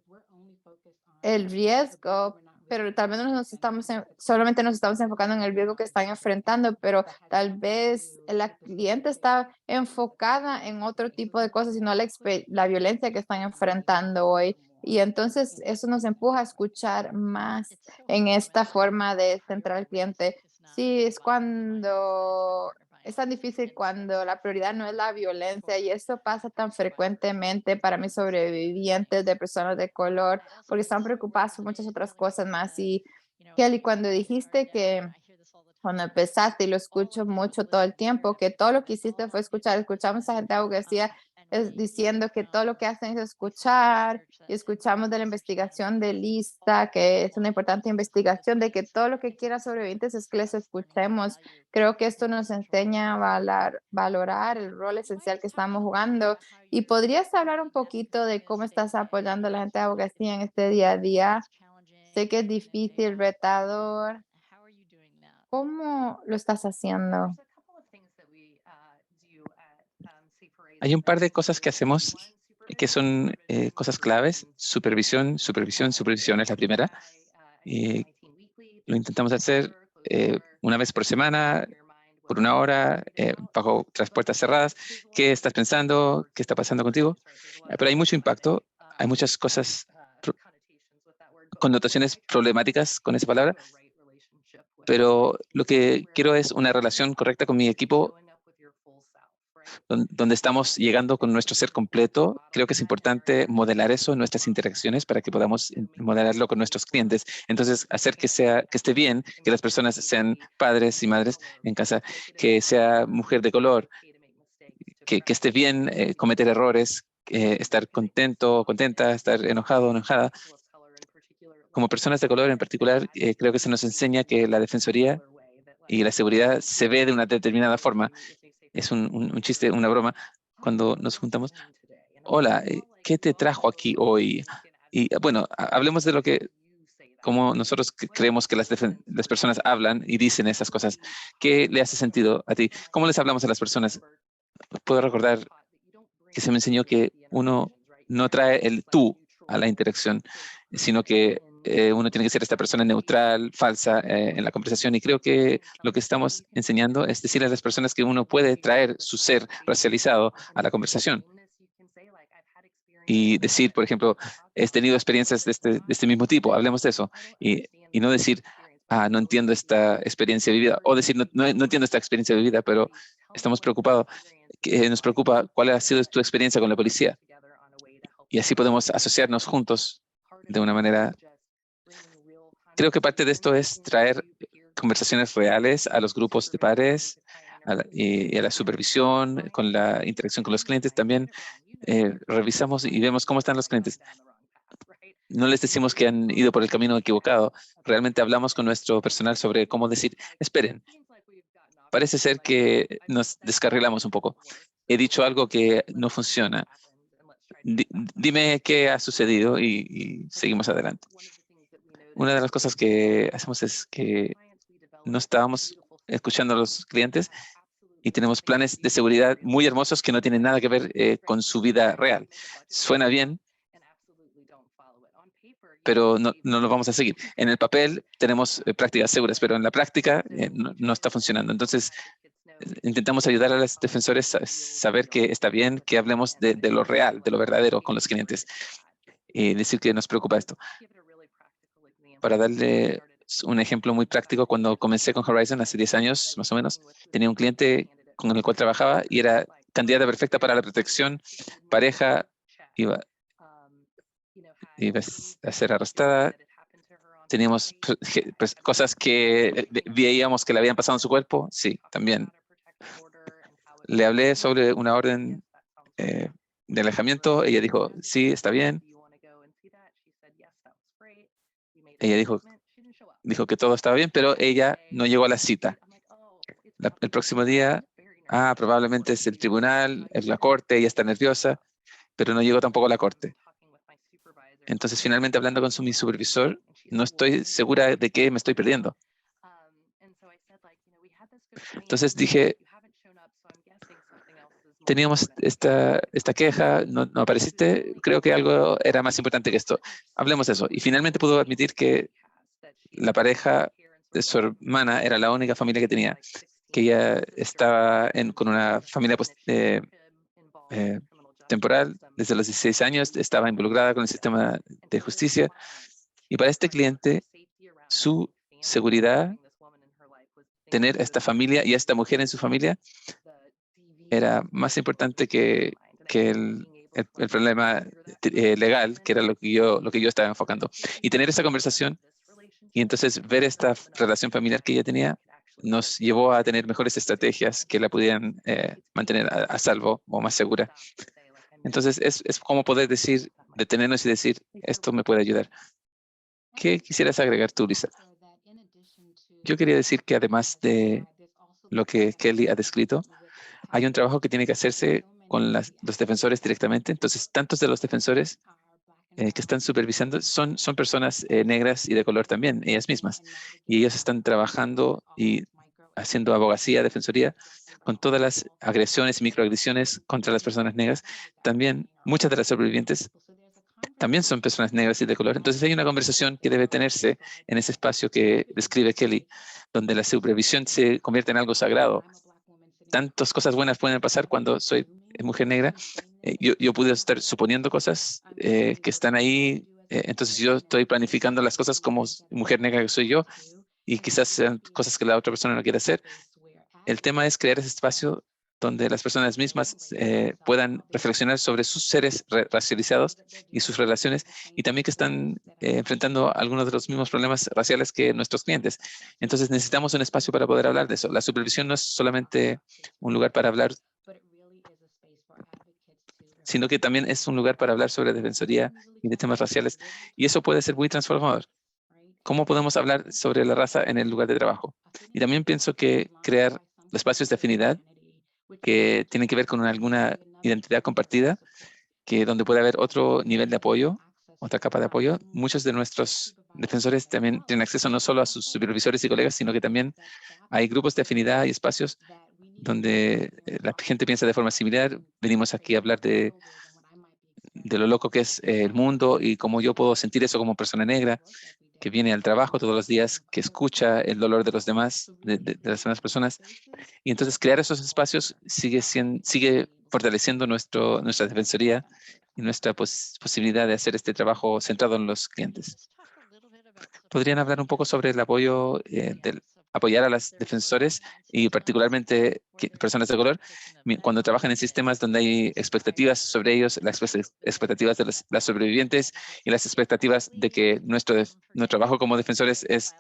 el riesgo, pero tal vez no nos estamos solamente nos estamos enfocando en el riesgo que están enfrentando, pero tal vez la cliente está enfocada en otro tipo de cosas, sino la violencia que están enfrentando hoy. Y entonces eso nos empuja a escuchar más en esta forma de centrar al cliente. Sí, es tan difícil cuando la prioridad no es la violencia y eso pasa tan frecuentemente para mis sobrevivientes de personas de color porque están preocupadas por muchas otras cosas más. Y Kelly, cuando dijiste que cuando empezaste, y lo escucho mucho todo el tiempo, que todo lo que hiciste fue escuchar, escuchamos a gente de abogacía diciendo que todo lo que hacen es escuchar, y escuchamos de la investigación de Lisa, que es una importante investigación, de que todo lo que quiera sobrevivientes es que les escuchemos. Creo que esto nos enseña a valorar el rol esencial que estamos jugando. ¿Y podrías hablar un poquito de cómo estás apoyando a la gente de abogacía en este día a día? Sé que es difícil, retador. ¿Cómo lo estás haciendo? Hay un par de cosas que hacemos que son cosas claves. Supervisión, supervisión, supervisión es la primera. Lo intentamos hacer una vez por semana, por una hora, bajo las puertas cerradas. ¿Qué estás pensando? ¿Qué está pasando contigo? Pero hay mucho impacto, hay muchas cosas, connotaciones problemáticas con esa palabra, pero lo que quiero es una relación correcta con mi equipo donde estamos llegando con nuestro ser completo. Creo que es importante modelar eso en nuestras interacciones para que podamos modelarlo con nuestros clientes. Entonces, hacer que esté bien, que las personas sean padres y madres en casa, que sea mujer de color, que esté bien cometer errores, estar contento, contenta, estar enojado, enojada. Como personas de color en particular, creo que se nos enseña que la defensoría y la seguridad se ve de una determinada forma. Es un chiste, una broma, cuando nos juntamos. Hola, ¿qué te trajo aquí hoy? Y bueno, hablemos de como nosotros creemos que las personas hablan y dicen esas cosas. ¿Qué le hace sentido a ti? ¿Cómo les hablamos a las personas? puedo recordar que se me enseñó que uno no trae el tú a la interacción, sino que uno tiene que ser esta persona neutral, falsa en la conversación. Y creo que lo que estamos enseñando es decirle a las personas que uno puede traer su ser racializado a la conversación. Y decir, por ejemplo, he tenido experiencias de este mismo tipo, hablemos de eso. Y no decir, no entiendo esta experiencia vivida, o decir, no entiendo esta experiencia vivida, pero estamos preocupados, que nos preocupa cuál ha sido tu experiencia con la policía. Y así podemos asociarnos juntos de una manera. Creo que parte de esto es traer conversaciones reales a los grupos de pares y a la supervisión, con la interacción con los clientes. También revisamos y vemos cómo están los clientes. No les decimos que han ido por el camino equivocado. Realmente hablamos con nuestro personal sobre cómo decir, esperen, parece ser que nos descarrilamos un poco. He dicho algo que no funciona. Dime qué ha sucedido y seguimos adelante. Una de las cosas que hacemos es que no estábamos escuchando a los clientes y tenemos planes de seguridad muy hermosos que no tienen nada que ver con su vida real. Suena bien, pero no lo vamos a seguir. En el papel tenemos prácticas seguras, pero en la práctica no está funcionando. Entonces, intentamos ayudar a los defensores a saber que está bien que hablemos de lo real, de lo verdadero con los clientes y decir que nos preocupa esto. Para darle un ejemplo muy práctico, cuando comencé con Horizon hace 10 años, más o menos, tenía un cliente con el cual trabajaba y era candidata perfecta para la protección, pareja, iba a ser arrestada. Teníamos cosas que veíamos que le habían pasado en su cuerpo. Sí, también. Le hablé sobre una orden de alejamiento. Ella dijo, sí, está bien. Ella dijo que todo estaba bien, pero ella no llegó a la cita. El próximo día, probablemente es el tribunal, es la corte, ella está nerviosa, pero no llegó tampoco a la corte. Entonces, finalmente, hablando con mi supervisor, no estoy segura de qué me estoy perdiendo. Entonces dije, teníamos esta queja, no apareciste, creo que algo era más importante que esto. Hablemos de eso. Y finalmente pudo admitir que la pareja de su hermana era la única familia que tenía, que ella estaba con una familia temporal desde los 16 años, estaba involucrada con el sistema de justicia. Y para este cliente, su seguridad, tener a esta familia y a esta mujer en su familia, era más importante que el problema legal, que era lo que yo estaba enfocando. Y tener esa conversación y entonces ver esta relación familiar que ella tenía nos llevó a tener mejores estrategias que la pudieran mantener a salvo o más segura. Entonces es como poder detenernos y decir, esto me puede ayudar. ¿Qué quisieras agregar tú, Lisa? Yo quería decir que además de lo que Kelly ha descrito, hay un trabajo que tiene que hacerse con los defensores directamente. Entonces, tantos de los defensores que están supervisando son personas negras y de color también, ellas mismas. Y ellos están trabajando y haciendo abogacía, defensoría, con todas las agresiones y microagresiones contra las personas negras. También muchas de las sobrevivientes también son personas negras y de color. Entonces hay una conversación que debe tenerse en ese espacio que describe Kelly, donde la supervisión se convierte en algo sagrado. Tantas cosas buenas pueden pasar cuando soy mujer negra. Yo pude estar suponiendo cosas que están ahí. Entonces yo estoy planificando las cosas como mujer negra que soy yo y quizás sean cosas que la otra persona no quiere hacer. El tema es crear ese espacio donde las personas mismas puedan reflexionar sobre sus seres racializados y sus relaciones, y también que están enfrentando algunos de los mismos problemas raciales que nuestros clientes. Entonces necesitamos un espacio para poder hablar de eso. La supervisión no es solamente un lugar para hablar, sino que también es un lugar para hablar sobre defensoría y de temas raciales, y eso puede ser muy transformador. ¿Cómo podemos hablar sobre la raza en el lugar de trabajo? Y también pienso que crear espacios de afinidad que tienen que ver con alguna identidad compartida, que donde puede haber otro nivel de apoyo, otra capa de apoyo. Muchos de nuestros defensores también tienen acceso no solo a sus supervisores y colegas, sino que también hay grupos de afinidad y espacios donde la gente piensa de forma similar. Venimos aquí a hablar de lo loco que es el mundo y cómo yo puedo sentir eso como persona negra que viene al trabajo todos los días, que escucha el dolor de los demás, de las demás personas. Y entonces crear esos espacios sigue fortaleciendo nuestra defensoría y nuestra posibilidad de hacer este trabajo centrado en los clientes. ¿Podrían hablar un poco sobre el apoyo apoyar a los defensores y particularmente personas de color cuando trabajan en sistemas donde hay expectativas sobre ellos, las expectativas de las sobrevivientes y las expectativas de que nuestro trabajo como defensores es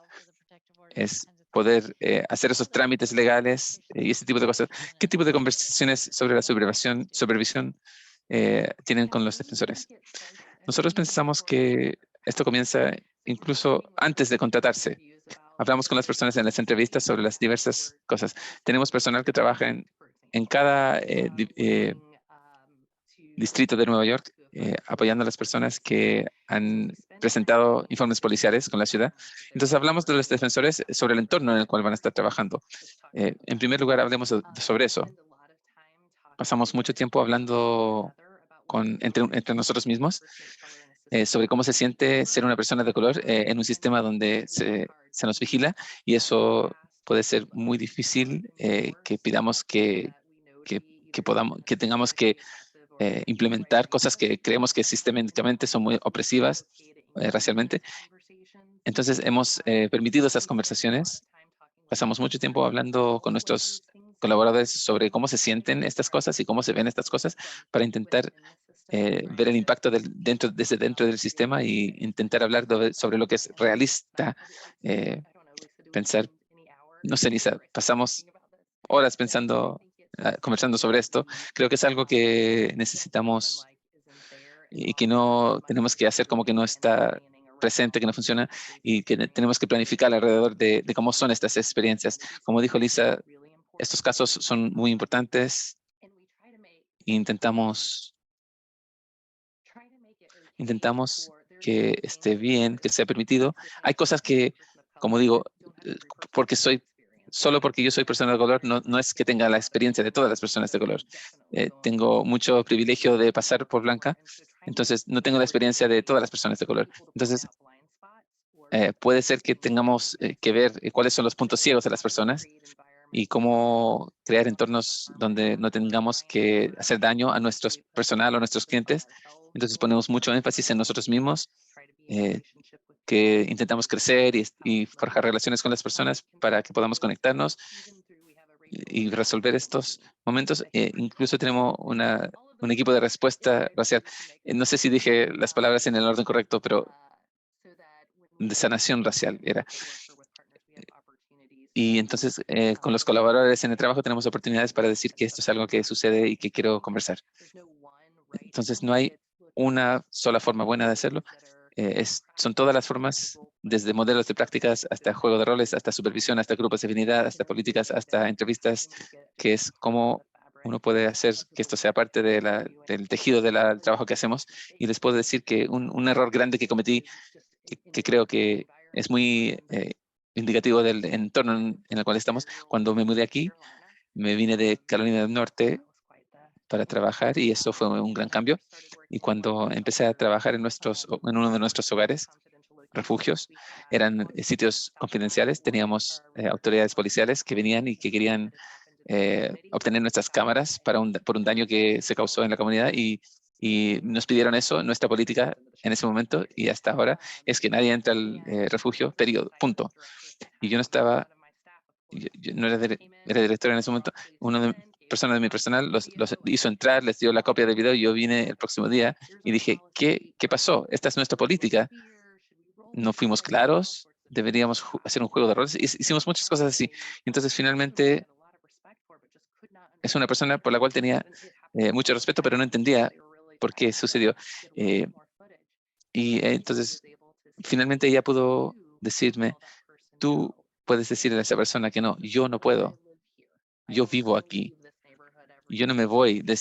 poder hacer esos trámites legales y ese tipo de cosas? ¿Qué tipo de conversaciones sobre la supervisión tienen con los defensores? Nosotros pensamos que esto comienza incluso antes de contratarse. Hablamos con las personas en las entrevistas sobre las diversas cosas. Tenemos personal que trabaja en cada distrito de Nueva York, apoyando a las personas que han presentado informes policiales con la ciudad. Entonces hablamos de los defensores sobre el entorno en el cual van a estar trabajando. En primer lugar, hablemos sobre eso. Pasamos mucho tiempo hablando entre nosotros mismos sobre cómo se siente ser una persona de color en un sistema donde se nos vigila, y eso puede ser muy difícil que pidamos que tengamos que implementar cosas que creemos que sistémicamente son muy opresivas racialmente. Entonces hemos permitido esas conversaciones. Pasamos mucho tiempo hablando con nuestros colaboradores sobre cómo se sienten estas cosas y cómo se ven estas cosas para intentar ver el impacto desde dentro del sistema y intentar hablar sobre lo que es realista. Pensar, no sé, Lisa, pasamos horas conversando sobre esto. Creo que es algo que necesitamos y que no tenemos que hacer como que no está presente, que no funciona, y que tenemos que planificar alrededor de cómo son estas experiencias. Como dijo Lisa, estos casos son muy importantes e intentamos que esté bien, que sea permitido. Hay cosas que, como digo, solo porque yo soy persona de color, no es que tenga la experiencia de todas las personas de color. Tengo mucho privilegio de pasar por blanca, entonces no tengo la experiencia de todas las personas de color. Entonces, puede ser que tengamos que ver cuáles son los puntos ciegos de las personas y cómo crear entornos donde no tengamos que hacer daño a nuestro personal o a nuestros clientes. Entonces ponemos mucho énfasis en nosotros mismos, que intentamos crecer y forjar relaciones con las personas para que podamos conectarnos y resolver estos momentos. Incluso tenemos un equipo de respuesta racial. No sé si dije las palabras en el orden correcto, pero de sanación racial era. Y entonces, con los colaboradores en el trabajo tenemos oportunidades para decir que esto es algo que sucede y que quiero conversar. Entonces, no hay una sola forma buena de hacerlo. Son todas las formas, desde modelos de prácticas hasta juego de roles, hasta supervisión, hasta grupos de afinidad, hasta políticas, hasta entrevistas, que es cómo uno puede hacer que esto sea parte del tejido del trabajo que hacemos. Y les puedo decir que un error grande que cometí, que creo que es muy indicativo del entorno en el cual estamos. Cuando me mudé aquí, me vine de Carolina del Norte para trabajar y eso fue un gran cambio. Y cuando empecé a trabajar en uno de nuestros hogares, refugios, eran sitios confidenciales. Teníamos autoridades policiales que venían y que querían obtener nuestras cámaras por un daño que se causó en la comunidad, y nos pidieron eso. Nuestra política en ese momento y hasta ahora es que nadie entra al refugio, punto. Y yo no estaba, yo no era, era director en ese momento. Una persona de mi personal los hizo entrar, les dio la copia del video y yo vine el próximo día y dije, ¿qué pasó? Esta es nuestra política. No fuimos claros, deberíamos hacer un juego de roles. Hicimos muchas cosas así. Entonces, finalmente, es una persona por la cual tenía mucho respeto, pero no entendía por qué sucedió. Entonces, finalmente ella pudo decirme, tú puedes decirle a esa persona que no, yo no puedo. Yo vivo aquí. Yo no me voy de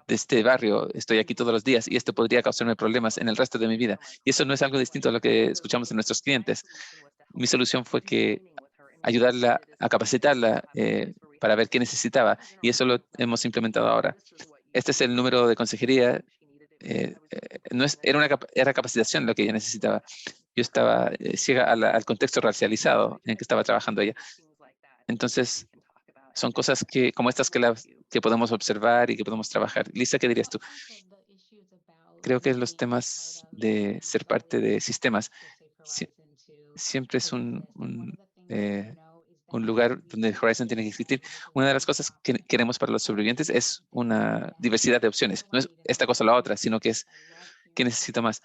este barrio. Estoy aquí todos los días y esto podría causarme problemas en el resto de mi vida. Y eso no es algo distinto a lo que escuchamos de nuestros clientes. Mi solución fue que ayudarla a capacitarla para ver qué necesitaba, y eso lo hemos implementado ahora. Este es el número de consejería. No es, era capacitación lo que ella necesitaba. Yo estaba ciega al contexto racializado en que estaba trabajando ella. Entonces, son cosas como estas que podemos observar y que podemos trabajar. Lisa, ¿qué dirías tú? Creo que los temas de ser parte de sistemas siempre es un lugar donde Horizon tiene que existir. Una de las cosas que queremos para los sobrevivientes es una diversidad de opciones. No es esta cosa o la otra, sino que es ¿qué necesito más?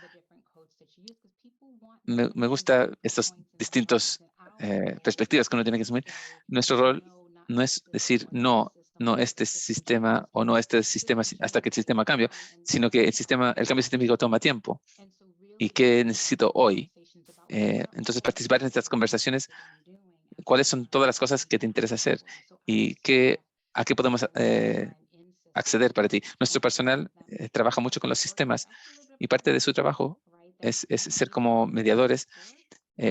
Me gusta estos distintos perspectivas que uno tiene que asumir. Nuestro rol no es decir no este sistema o no este sistema hasta que el sistema cambie, sino que el cambio sistémico toma tiempo. ¿Y qué necesito hoy? Entonces, participar en estas conversaciones, ¿cuáles son todas las cosas que te interesa hacer? ¿Y a qué podemos acceder para ti? Nuestro personal trabaja mucho con los sistemas y parte de su trabajo es ser como mediadores.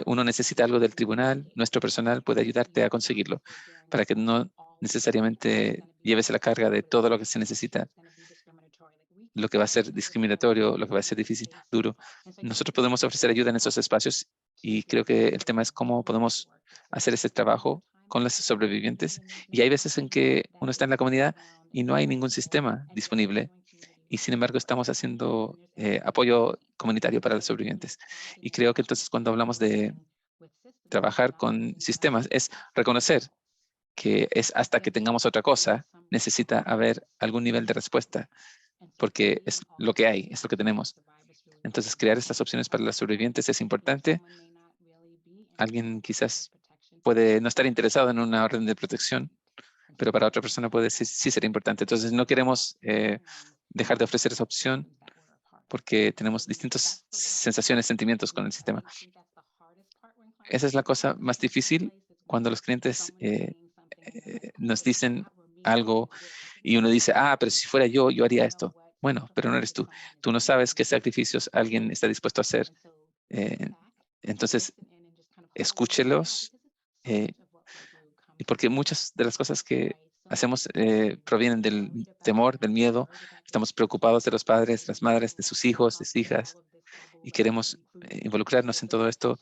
Uno necesita algo del tribunal, nuestro personal puede ayudarte a conseguirlo para que no necesariamente lleves la carga de todo lo que se necesita, lo que va a ser discriminatorio, lo que va a ser difícil, duro. Nosotros podemos ofrecer ayuda en esos espacios y creo que el tema es cómo podemos hacer ese trabajo con los sobrevivientes. Y hay veces en que uno está en la comunidad y no hay ningún sistema disponible y sin embargo estamos haciendo apoyo comunitario para los sobrevivientes. Y creo que entonces cuando hablamos de trabajar con sistemas es reconocer que es hasta que tengamos otra cosa, necesita haber algún nivel de respuesta, porque es lo que hay, es lo que tenemos. Entonces, crear estas opciones para los sobrevivientes es importante. Alguien quizás puede no estar interesado en una orden de protección, pero para otra persona puede sí ser importante. Entonces, no queremos dejar de ofrecer esa opción porque tenemos distintas sensaciones, sentimientos con el sistema. Esa es la cosa más difícil cuando los clientes nos dicen algo y uno dice, pero si fuera yo haría esto. Bueno, pero no eres tú. Tú no sabes qué sacrificios alguien está dispuesto a hacer. Eh, entonces, escúchelos, y porque muchas de las cosas que hacemos provienen del temor, del miedo. Estamos preocupados de los padres, las madres, de sus hijos, de sus hijas, y queremos involucrarnos en todo esto,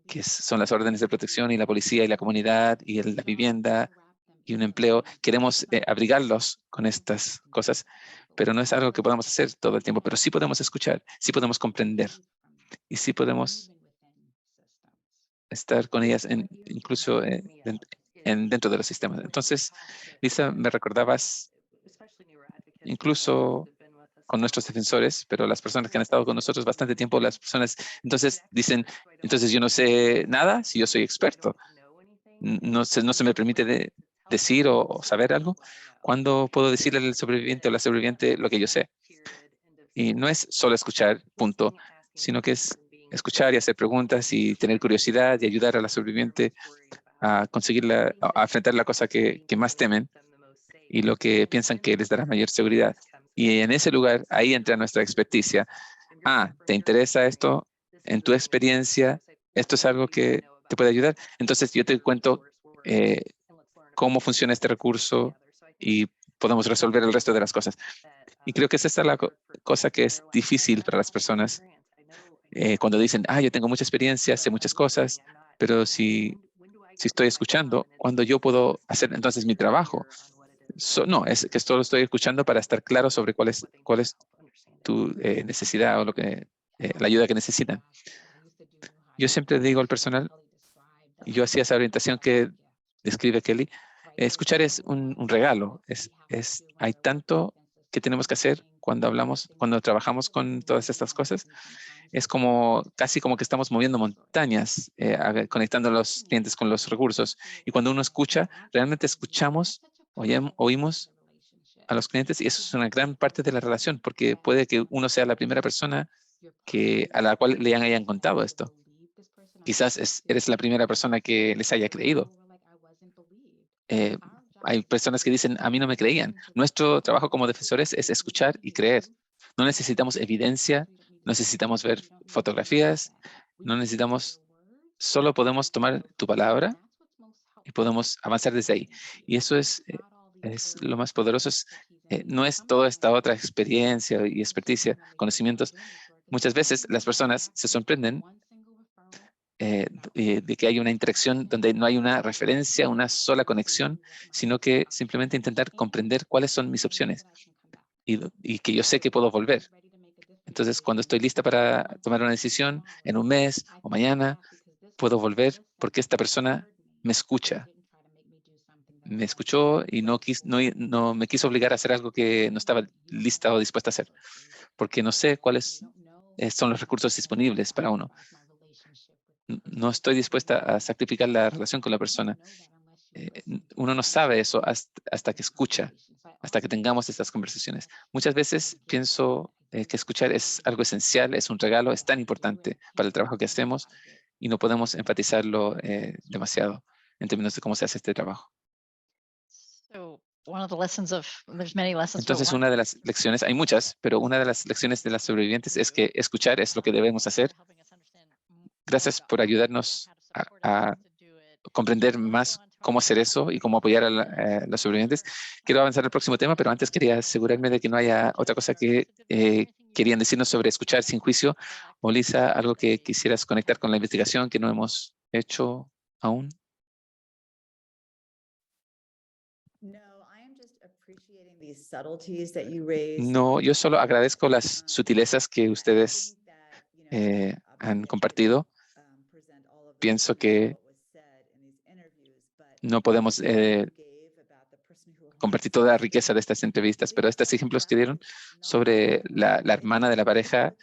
que son las órdenes de protección y la policía y la comunidad y la vivienda y un empleo. Queremos abrigarlos con estas cosas, pero no es algo que podamos hacer todo el tiempo, pero sí podemos escuchar, sí podemos comprender y sí podemos estar con ellas incluso dentro de los sistemas. Entonces, Lisa, me recordabas incluso con nuestros defensores, pero las personas que han estado con nosotros bastante tiempo, las personas entonces dicen, entonces yo no sé nada si yo soy experto. No se me permite decir o saber algo. ¿Cuándo puedo decirle al sobreviviente o la sobreviviente lo que yo sé? Y no es solo escuchar, punto, sino que es escuchar y hacer preguntas y tener curiosidad y ayudar a la sobreviviente a conseguir a enfrentar la cosa que más temen y lo que piensan que les dará mayor seguridad. Y en ese lugar, ahí entra nuestra experticia. ¿Te interesa esto? En tu experiencia, ¿esto es algo que te puede ayudar? Entonces yo te cuento cómo funciona este recurso y podemos resolver el resto de las cosas. Y creo que es esta la cosa que es difícil para las personas cuando dicen, yo tengo mucha experiencia, sé muchas cosas, pero si estoy escuchando, ¿cuándo yo puedo hacer entonces mi trabajo? No, es que solo estoy escuchando para estar claro sobre cuál es tu necesidad o la ayuda que necesitan. Yo siempre digo al personal, y yo hacía esa orientación que describe Kelly, escuchar es un regalo. Hay tanto que tenemos que hacer cuando trabajamos con todas estas cosas. Es casi como que estamos moviendo montañas, conectando a los clientes con los recursos. Y cuando uno escucha, realmente escuchamos, oímos a los clientes y eso es una gran parte de la relación, porque puede que uno sea la primera persona a la cual le hayan contado esto. Quizás eres la primera persona que les haya creído. Hay personas que dicen, a mí no me creían. Nuestro trabajo como defensores es escuchar y creer. No necesitamos evidencia, no necesitamos ver fotografías, no necesitamos, solo podemos tomar tu palabra y podemos avanzar desde ahí. Y eso es lo más poderoso. No es toda esta otra experiencia y experticia, conocimientos. Muchas veces las personas se sorprenden de que hay una interacción donde no hay una referencia, una sola conexión, sino que simplemente intentar comprender cuáles son mis opciones y que yo sé que puedo volver. Entonces, cuando estoy lista para tomar una decisión en un mes o mañana, puedo volver porque esta persona me escucha. Me escuchó y no me quiso obligar a hacer algo que no estaba lista o dispuesta a hacer, porque no sé cuáles son los recursos disponibles para uno. No estoy dispuesta a sacrificar la relación con la persona. Uno no sabe eso hasta que escucha, hasta que tengamos estas conversaciones. Muchas veces pienso que escuchar es algo esencial, es un regalo, es tan importante para el trabajo que hacemos y no podemos enfatizarlo demasiado en términos de cómo se hace este trabajo. Entonces, una de las lecciones, hay muchas, pero una de las lecciones de las sobrevivientes es que escuchar es lo que debemos hacer. Gracias por ayudarnos a comprender más cómo hacer eso y cómo apoyar a los sobrevivientes. Quiero avanzar al próximo tema, pero antes quería asegurarme de que no haya otra cosa que querían decirnos sobre escuchar sin juicio. O Lisa, algo que quisieras conectar con la investigación que no hemos hecho aún. No, yo solo agradezco las sutilezas que ustedes han compartido. Pienso que no podemos compartir toda la riqueza de estas entrevistas, pero estos ejemplos que dieron sobre la hermana de la pareja,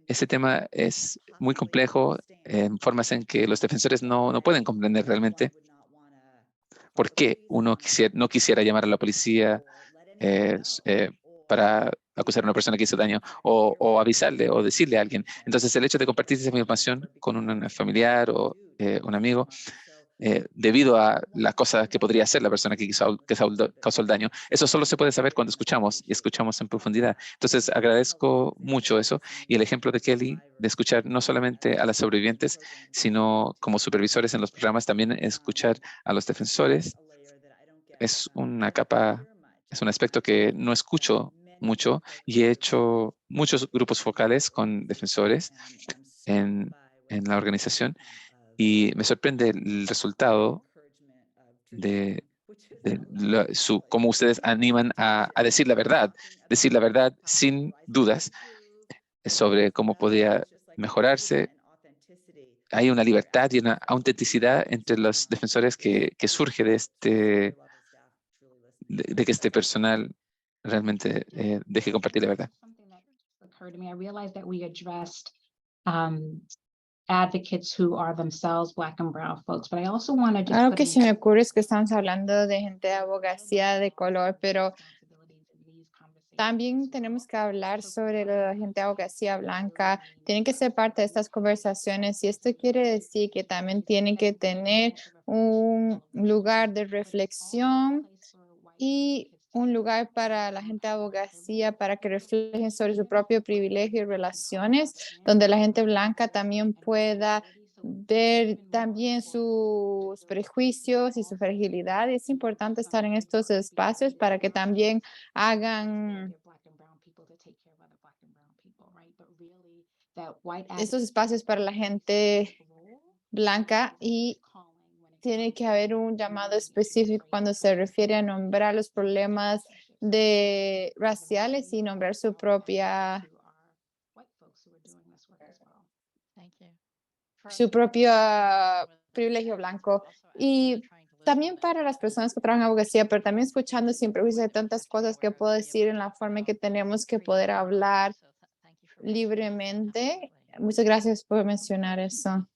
ese tema es muy complejo en formas en que los defensores no pueden comprender realmente por qué uno no quisiera llamar a la policía para acusar a una persona que hizo daño o avisarle o decirle a alguien. Entonces, el hecho de compartir esa información con un familiar o un amigo, debido a la cosa que podría hacer la persona que causó el daño, eso solo se puede saber cuando escuchamos y escuchamos en profundidad. Entonces, agradezco mucho eso y el ejemplo de Kelly de escuchar no solamente a las sobrevivientes, sino como supervisores en los programas, también escuchar a los defensores. Es una capa, es un aspecto que no escucho mucho y he hecho muchos grupos focales con defensores en la organización y me sorprende el resultado de cómo ustedes animan a decir la verdad sin dudas sobre cómo podía mejorarse. Hay una libertad y una autenticidad entre los defensores que surge de que este personal realmente deje compartir la verdad. Advocates who are themselves Black and brown folks, but I also want to just Algo put que in se me ocurre es que estamos hablando de gente de abogacía de color, pero también tenemos que hablar sobre la gente de abogacía blanca. Tienen que ser parte de estas conversaciones y esto quiere decir que también tienen que tener un lugar de reflexión y un lugar para la gente de abogacía para que reflejen sobre su propio privilegio y relaciones, donde la gente blanca también pueda ver también sus prejuicios y su fragilidad. Es importante estar en estos espacios para que también hagan estos espacios para la gente blanca y tiene que haber un llamado específico cuando se refiere a nombrar los problemas raciales y nombrar su propio privilegio blanco. Y también para las personas que trabajan en abogacía, pero también escuchando sin prejuicio de tantas cosas que puedo decir en la forma en que tenemos que poder hablar libremente. Muchas gracias por mencionar eso.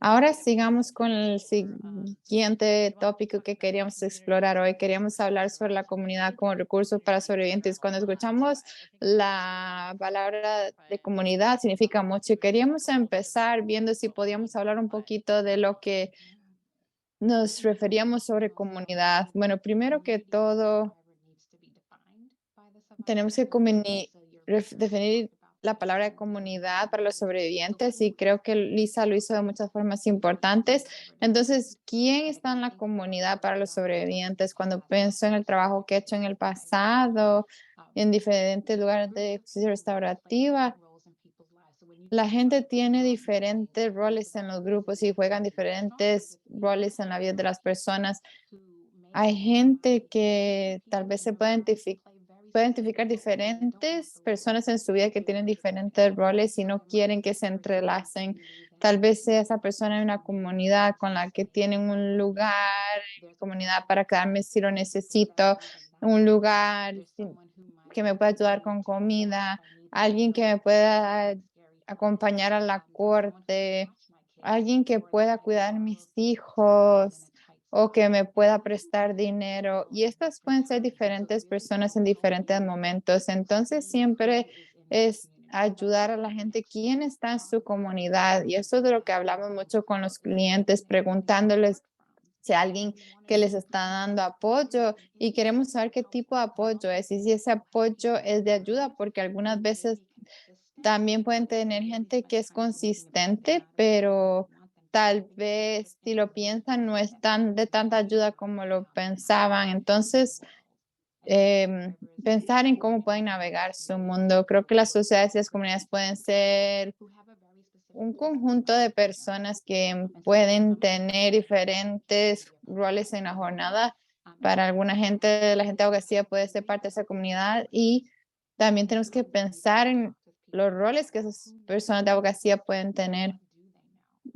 Ahora sigamos con el siguiente tópico que queríamos explorar hoy. Queríamos hablar sobre la comunidad como recursos para sobrevivientes. Cuando escuchamos la palabra de comunidad significa mucho y queríamos empezar viendo si podíamos hablar un poquito de lo que nos referíamos sobre comunidad. Bueno, primero que todo, tenemos que definir la palabra comunidad para los sobrevivientes y creo que Lisa lo hizo de muchas formas importantes. Entonces, ¿quién está en la comunidad para los sobrevivientes? Cuando pienso en el trabajo que he hecho en el pasado, en diferentes lugares de justicia restaurativa, la gente tiene diferentes roles en los grupos y juegan diferentes roles en la vida de las personas. Hay gente que tal vez se puede identificar diferentes personas en su vida que tienen diferentes roles y no quieren que se entrelacen. Tal vez sea esa persona en una comunidad con la que tienen un lugar en mi comunidad para quedarme si lo necesito, un lugar que me pueda ayudar con comida, alguien que me pueda acompañar a la corte, alguien que pueda cuidar mis hijos o que me pueda prestar dinero. Y estas pueden ser diferentes personas en diferentes momentos. Entonces, siempre es ayudar a la gente quién está en su comunidad. Y eso es de lo que hablamos mucho con los clientes, preguntándoles si alguien que les está dando apoyo y queremos saber qué tipo de apoyo es y si ese apoyo es de ayuda, porque algunas veces también pueden tener gente que es consistente, pero tal vez si lo piensan no es tan de tanta ayuda como lo pensaban. Entonces, pensar en cómo pueden navegar su mundo. Creo que las sociedades y las comunidades pueden ser un conjunto de personas que pueden tener diferentes roles en la jornada. Para alguna gente, la gente de abogacía puede ser parte de esa comunidad y también tenemos que pensar en los roles que esas personas de abogacía pueden tener,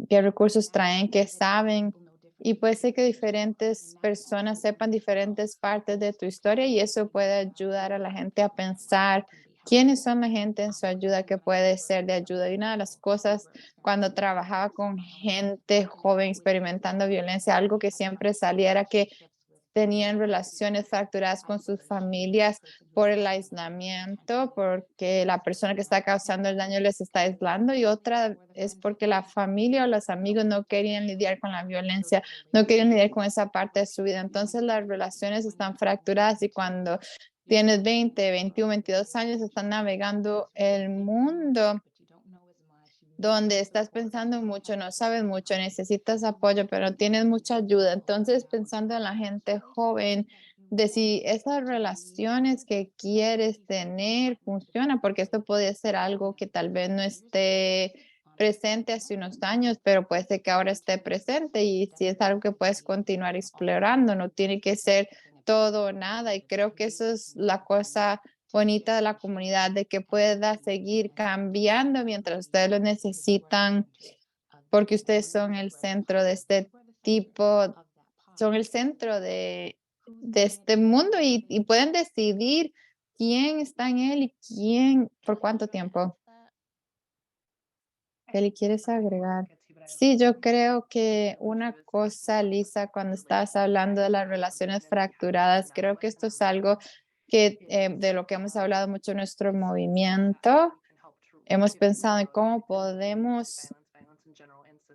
qué recursos traen, qué saben. Y puede ser que diferentes personas sepan diferentes partes de tu historia y eso puede ayudar a la gente a pensar quiénes son la gente en su ayuda que puede ser de ayuda. Y una de las cosas cuando trabajaba con gente joven experimentando violencia, algo que siempre salía era que tenían relaciones fracturadas con sus familias por el aislamiento, porque la persona que está causando el daño les está aislando y otra es porque la familia o los amigos no querían lidiar con la violencia, no querían lidiar con esa parte de su vida. Entonces las relaciones están fracturadas y cuando tienes 20, 21, 22 años, están navegando el mundo donde estás pensando mucho, no sabes mucho, necesitas apoyo, pero no tienes mucha ayuda. Entonces, pensando en la gente joven, de si esas relaciones que quieres tener funcionan, porque esto puede ser algo que tal vez no esté presente hace unos años, pero puede ser que ahora esté presente y si es algo que puedes continuar explorando, no tiene que ser todo o nada. Y creo que eso es la cosa bonita de la comunidad, de que pueda seguir cambiando mientras ustedes lo necesitan, porque ustedes son el centro de este tipo, son el centro de este mundo y pueden decidir quién está en él y quién, por cuánto tiempo. Kelly, ¿quieres agregar? Sí, yo creo que una cosa, Lisa, cuando estabas hablando de las relaciones fracturadas, creo que esto es algo que de lo que hemos hablado mucho en nuestro movimiento. Hemos pensado en cómo podemos,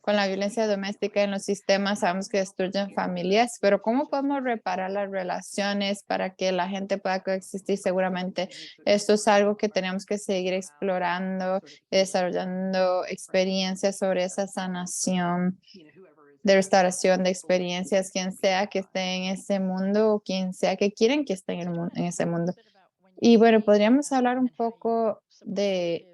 con la violencia doméstica en los sistemas, sabemos que destruyen familias, pero cómo podemos reparar las relaciones para que la gente pueda coexistir seguramente. Esto es algo que tenemos que seguir explorando, desarrollando experiencias sobre esa sanación de restauración de experiencias, quien sea que esté en ese mundo o quien sea que quieren que esté en ese mundo. Y bueno, podríamos hablar un poco de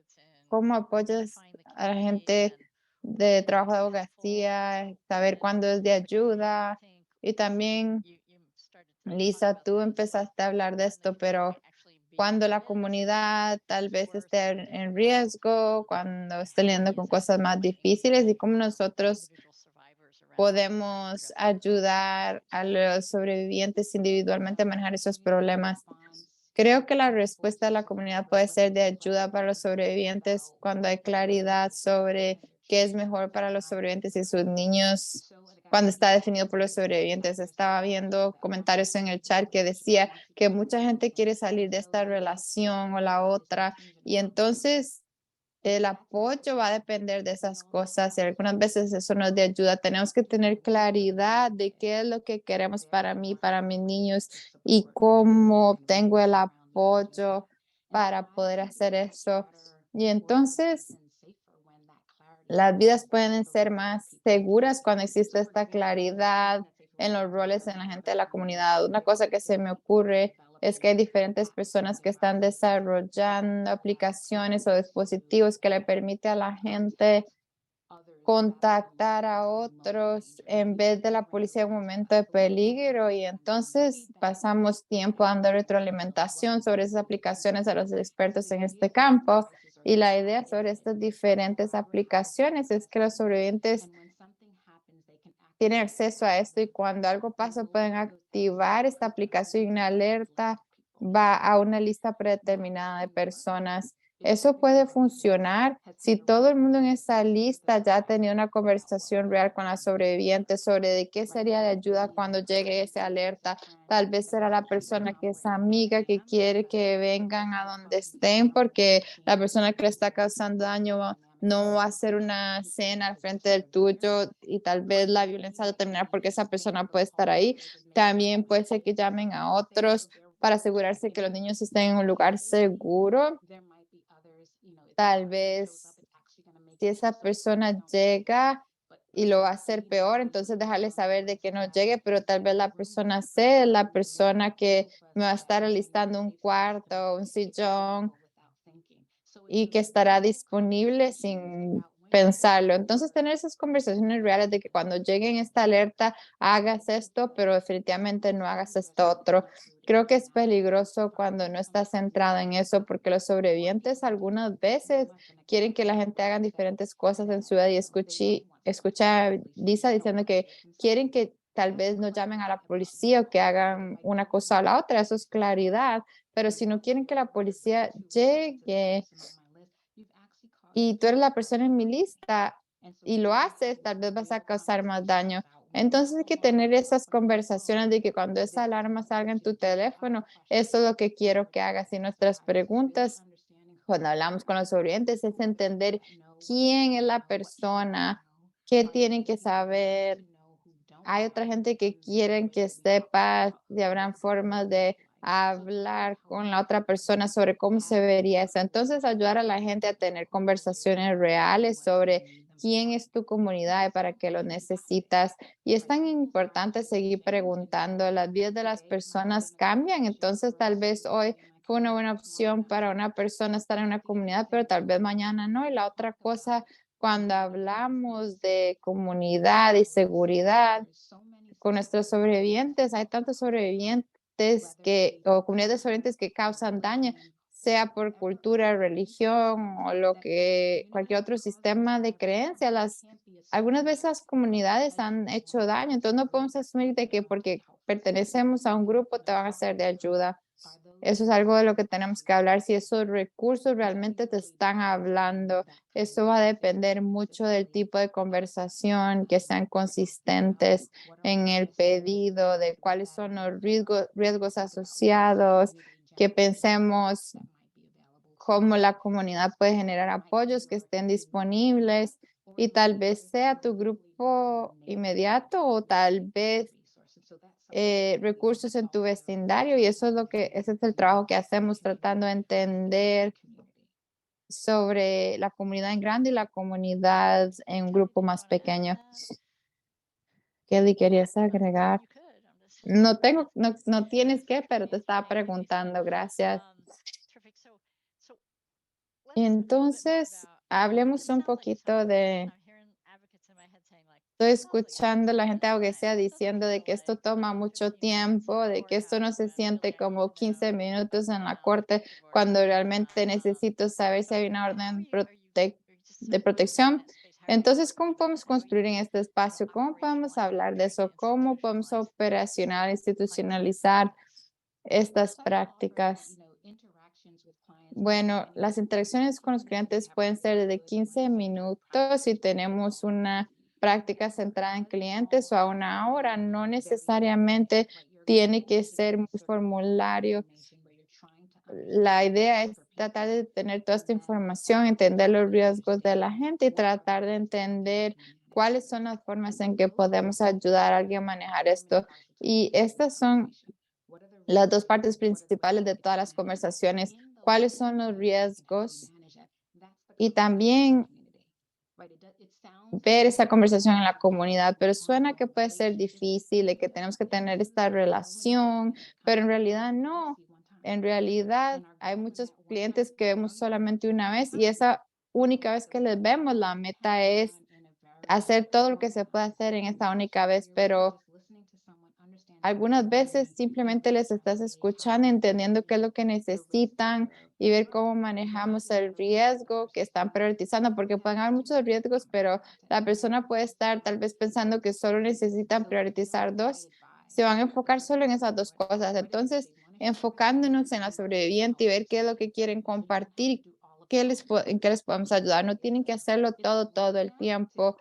cómo apoyas a la gente de trabajo de abogacía, saber cuándo es de ayuda. Y también, Lisa, tú empezaste a hablar de esto, pero cuando la comunidad tal vez esté en riesgo, cuando esté lidiando con cosas más difíciles y cómo nosotros podemos ayudar a los sobrevivientes individualmente a manejar esos problemas. Creo que la respuesta de la comunidad puede ser de ayuda para los sobrevivientes cuando hay claridad sobre qué es mejor para los sobrevivientes y sus niños, cuando está definido por los sobrevivientes. Estaba viendo comentarios en el chat que decía que mucha gente quiere salir de esta relación o la otra y entonces el apoyo va a depender de esas cosas y algunas veces eso nos de ayuda. Tenemos que tener claridad de qué es lo que queremos para mí, para mis niños y cómo tengo el apoyo para poder hacer eso. Y entonces las vidas pueden ser más seguras cuando existe esta claridad en los roles en la gente de la comunidad. Una cosa que se me ocurre es que hay diferentes personas que están desarrollando aplicaciones o dispositivos que le permite a la gente contactar a otros en vez de la policía en un momento de peligro, y entonces pasamos tiempo dando retroalimentación sobre esas aplicaciones a los expertos en este campo. Y la idea sobre estas diferentes aplicaciones es que los sobrevivientes tienen acceso a esto, y cuando algo pasa pueden activar esta aplicación y una alerta va a una lista predeterminada de personas. Eso puede funcionar si todo el mundo en esa lista ya ha tenido una conversación real con las sobrevivientes sobre de qué sería de ayuda cuando llegue esa alerta. Tal vez será la persona que es amiga, que quiere que vengan a donde estén, porque la persona que le está causando daño no va a hacer una cena al frente del tuyo, y tal vez la violencia va a terminar porque esa persona puede estar ahí. También puede ser que llamen a otros para asegurarse que los niños estén en un lugar seguro. Tal vez si esa persona llega y lo va a hacer peor, entonces dejarle saber de que no llegue, pero tal vez la persona sea la persona que me va a estar alistando un cuarto, un sillón, y que estará disponible sin pensarlo. Entonces, tener esas conversaciones reales de que cuando lleguen esta alerta, hagas esto, pero definitivamente no hagas esto otro. Creo que es peligroso cuando no estás centrado en eso, porque los sobrevivientes algunas veces quieren que la gente haga diferentes cosas en su vida, y escucha a Lisa diciendo que quieren que tal vez no llamen a la policía o que hagan una cosa o la otra. Eso es claridad, pero si no quieren que la policía llegue y tú eres la persona en mi lista y lo haces, tal vez vas a causar más daño. Entonces hay que tener esas conversaciones de que cuando esa alarma salga en tu teléfono, eso es lo que quiero que hagas. Y nuestras preguntas cuando hablamos con los sobrevivientes es entender quién es la persona, qué tienen que saber. Hay otra gente que quieren que sepa si habrán formas de hablar con la otra persona sobre cómo se vería eso. Entonces, ayudar a la gente a tener conversaciones reales sobre quién es tu comunidad y para qué lo necesitas. Y es tan importante seguir preguntando. Las vidas de las personas cambian, entonces tal vez hoy fue una buena opción para una persona estar en una comunidad, pero tal vez mañana no. Y la otra cosa, cuando hablamos de comunidad y seguridad con nuestros sobrevivientes, hay tantos sobrevivientes o comunidades de sobrevivientes que causan daño, sea por cultura, religión o cualquier otro sistema de creencias. Algunas veces las comunidades han hecho daño, entonces no podemos asumir de que porque pertenecemos a un grupo te van a ser de ayuda. Eso es algo de lo que tenemos que hablar, si esos recursos realmente te están hablando. Eso va a depender mucho del tipo de conversación, que sean consistentes en el pedido, de cuáles son los riesgos asociados, que pensemos cómo la comunidad puede generar apoyos que estén disponibles, y tal vez sea tu grupo inmediato o tal vez recursos en tu vecindario, y eso es ese es el trabajo que hacemos, tratando de entender sobre la comunidad en grande y la comunidad en un grupo más pequeño. Kelly, ¿querías agregar? No tienes que, pero te estaba preguntando, gracias. Entonces, hablemos un poquito de... Estoy escuchando la gente aunque sea diciendo de que esto toma mucho tiempo, de que esto no se siente como 15 minutos en la corte, cuando realmente necesito saber si hay una orden de protección. Entonces, ¿cómo podemos construir en este espacio? ¿Cómo podemos hablar de eso? ¿Cómo podemos operacional, institucionalizar estas prácticas? Bueno, las interacciones con los clientes pueden ser de 15 minutos si tenemos una práctica centrada en clientes, o a una hora. No necesariamente tiene que ser un formulario. La idea es tratar de tener toda esta información, entender los riesgos de la gente y tratar de entender cuáles son las formas en que podemos ayudar a alguien a manejar esto. Y estas son las dos partes principales de todas las conversaciones. ¿Cuáles son los riesgos y también ver esa conversación en la comunidad, pero suena que puede ser difícil y que tenemos que tener esta relación, pero en realidad no. En realidad hay muchos clientes que vemos solamente una vez y esa única vez que les vemos, la meta es hacer todo lo que se puede hacer en esa única vez, pero algunas veces simplemente les estás escuchando, entendiendo qué es lo que necesitan y ver cómo manejamos el riesgo que están priorizando, porque pueden haber muchos riesgos, pero la persona puede estar tal vez pensando que solo necesitan priorizar dos, se van a enfocar solo en esas dos cosas. Entonces, enfocándonos en la sobreviviente y ver qué es lo que quieren compartir, en qué les podemos ayudar. No tienen que hacerlo todo el tiempo.